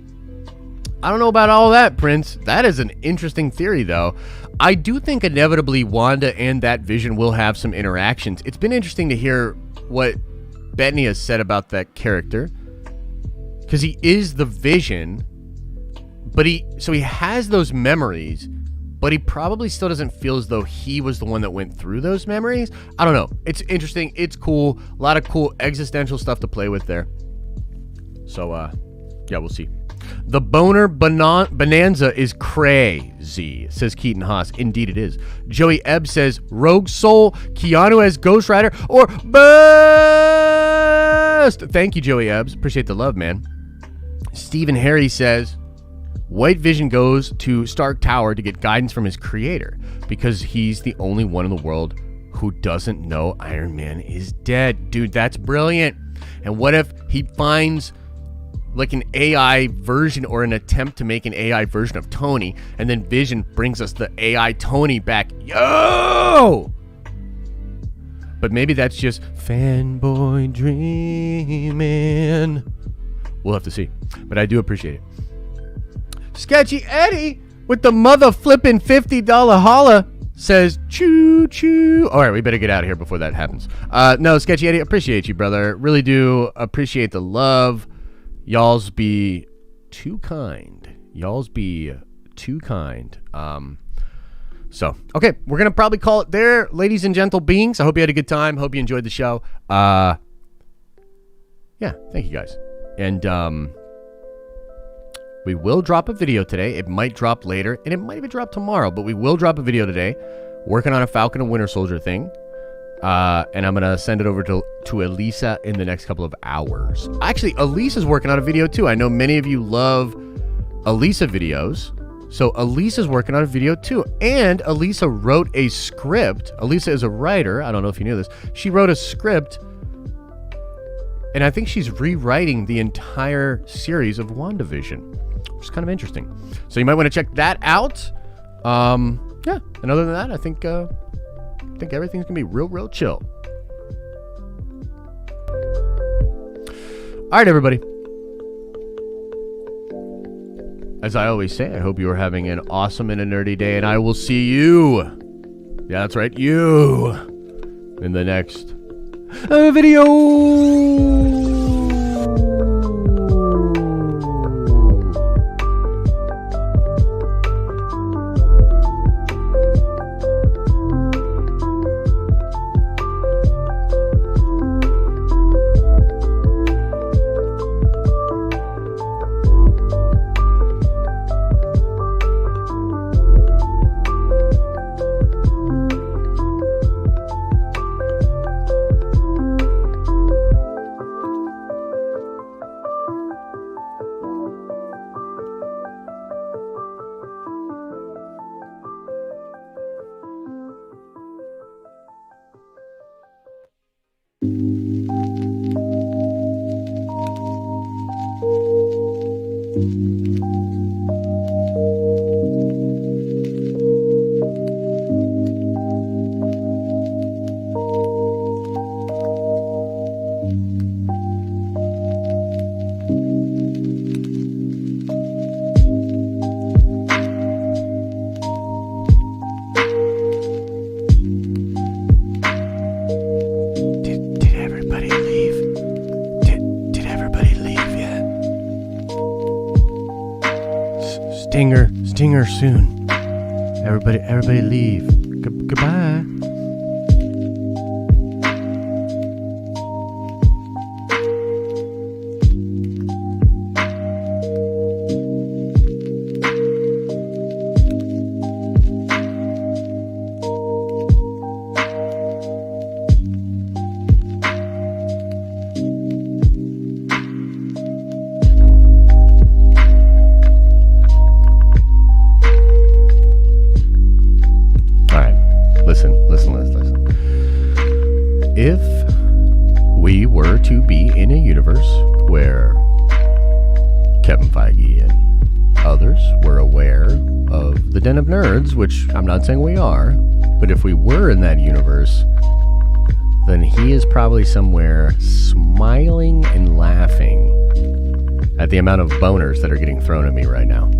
I don't know about all that, Prince. That is an interesting theory, though. I do think inevitably Wanda and that Vision will have some interactions. It's been interesting to hear what Bettany has said about that character, because he is the Vision, but he has those memories, but he probably still doesn't feel as though he was the one that went through those memories. I don't know. It's interesting. It's cool. A lot of cool existential stuff to play with there. So, yeah, we'll see. The boner bonanza is crazy, says Keaton Haas. Indeed it is. Joey Ebb says Rogue Soul, Keanu as Ghost Rider, or bust. Thank you, Joey Ebbs. Appreciate the love, man. Stephen Harry says White Vision goes to Stark Tower to get guidance from his creator because he's the only one in the world who doesn't know Iron Man is dead. Dude, that's brilliant. And what if he finds like an AI version or an attempt to make an AI version of Tony, and then Vision brings us the AI Tony back? Yo! But maybe that's just fanboy dreaming. We'll have to see. But I do appreciate it. Sketchy Eddie with the mother flipping $50 holla says choo choo. All right, we better get out of here before that happens. No, Sketchy Eddie, appreciate you, brother. Really do appreciate the love. Y'all's be too kind. So, okay, we're going to probably call it there, ladies and gentle beings. I hope you had a good time. Hope you enjoyed the show. Yeah, thank you guys. And we will drop a video today. It might drop later, and it might even drop tomorrow, but we will drop a video today. Working on a Falcon and Winter Soldier thing. And I'm going to send it over to Elisa in the next couple of hours. Actually, Elisa's working on a video too. I know many of you love Elisa videos. So Elisa's working on a video too. And Elisa wrote a script. Elisa is a writer. I don't know if you knew this. She wrote a script. And I think she's rewriting the entire series of WandaVision, which is kind of interesting. So you might want to check that out. Yeah. And other than that, I think everything's gonna be real chill. All right, everybody. As I always say, I hope you are having an awesome and a nerdy day, and I will see you. Yeah, that's right, you in the next video. Stinger soon. Everybody leave. Goodbye. If we were to be in a universe where Kevin Feige and others were aware of the Den of Nerds, which I'm not saying we are, but if we were in that universe, then he is probably somewhere smiling and laughing at the amount of boners that are getting thrown at me right now.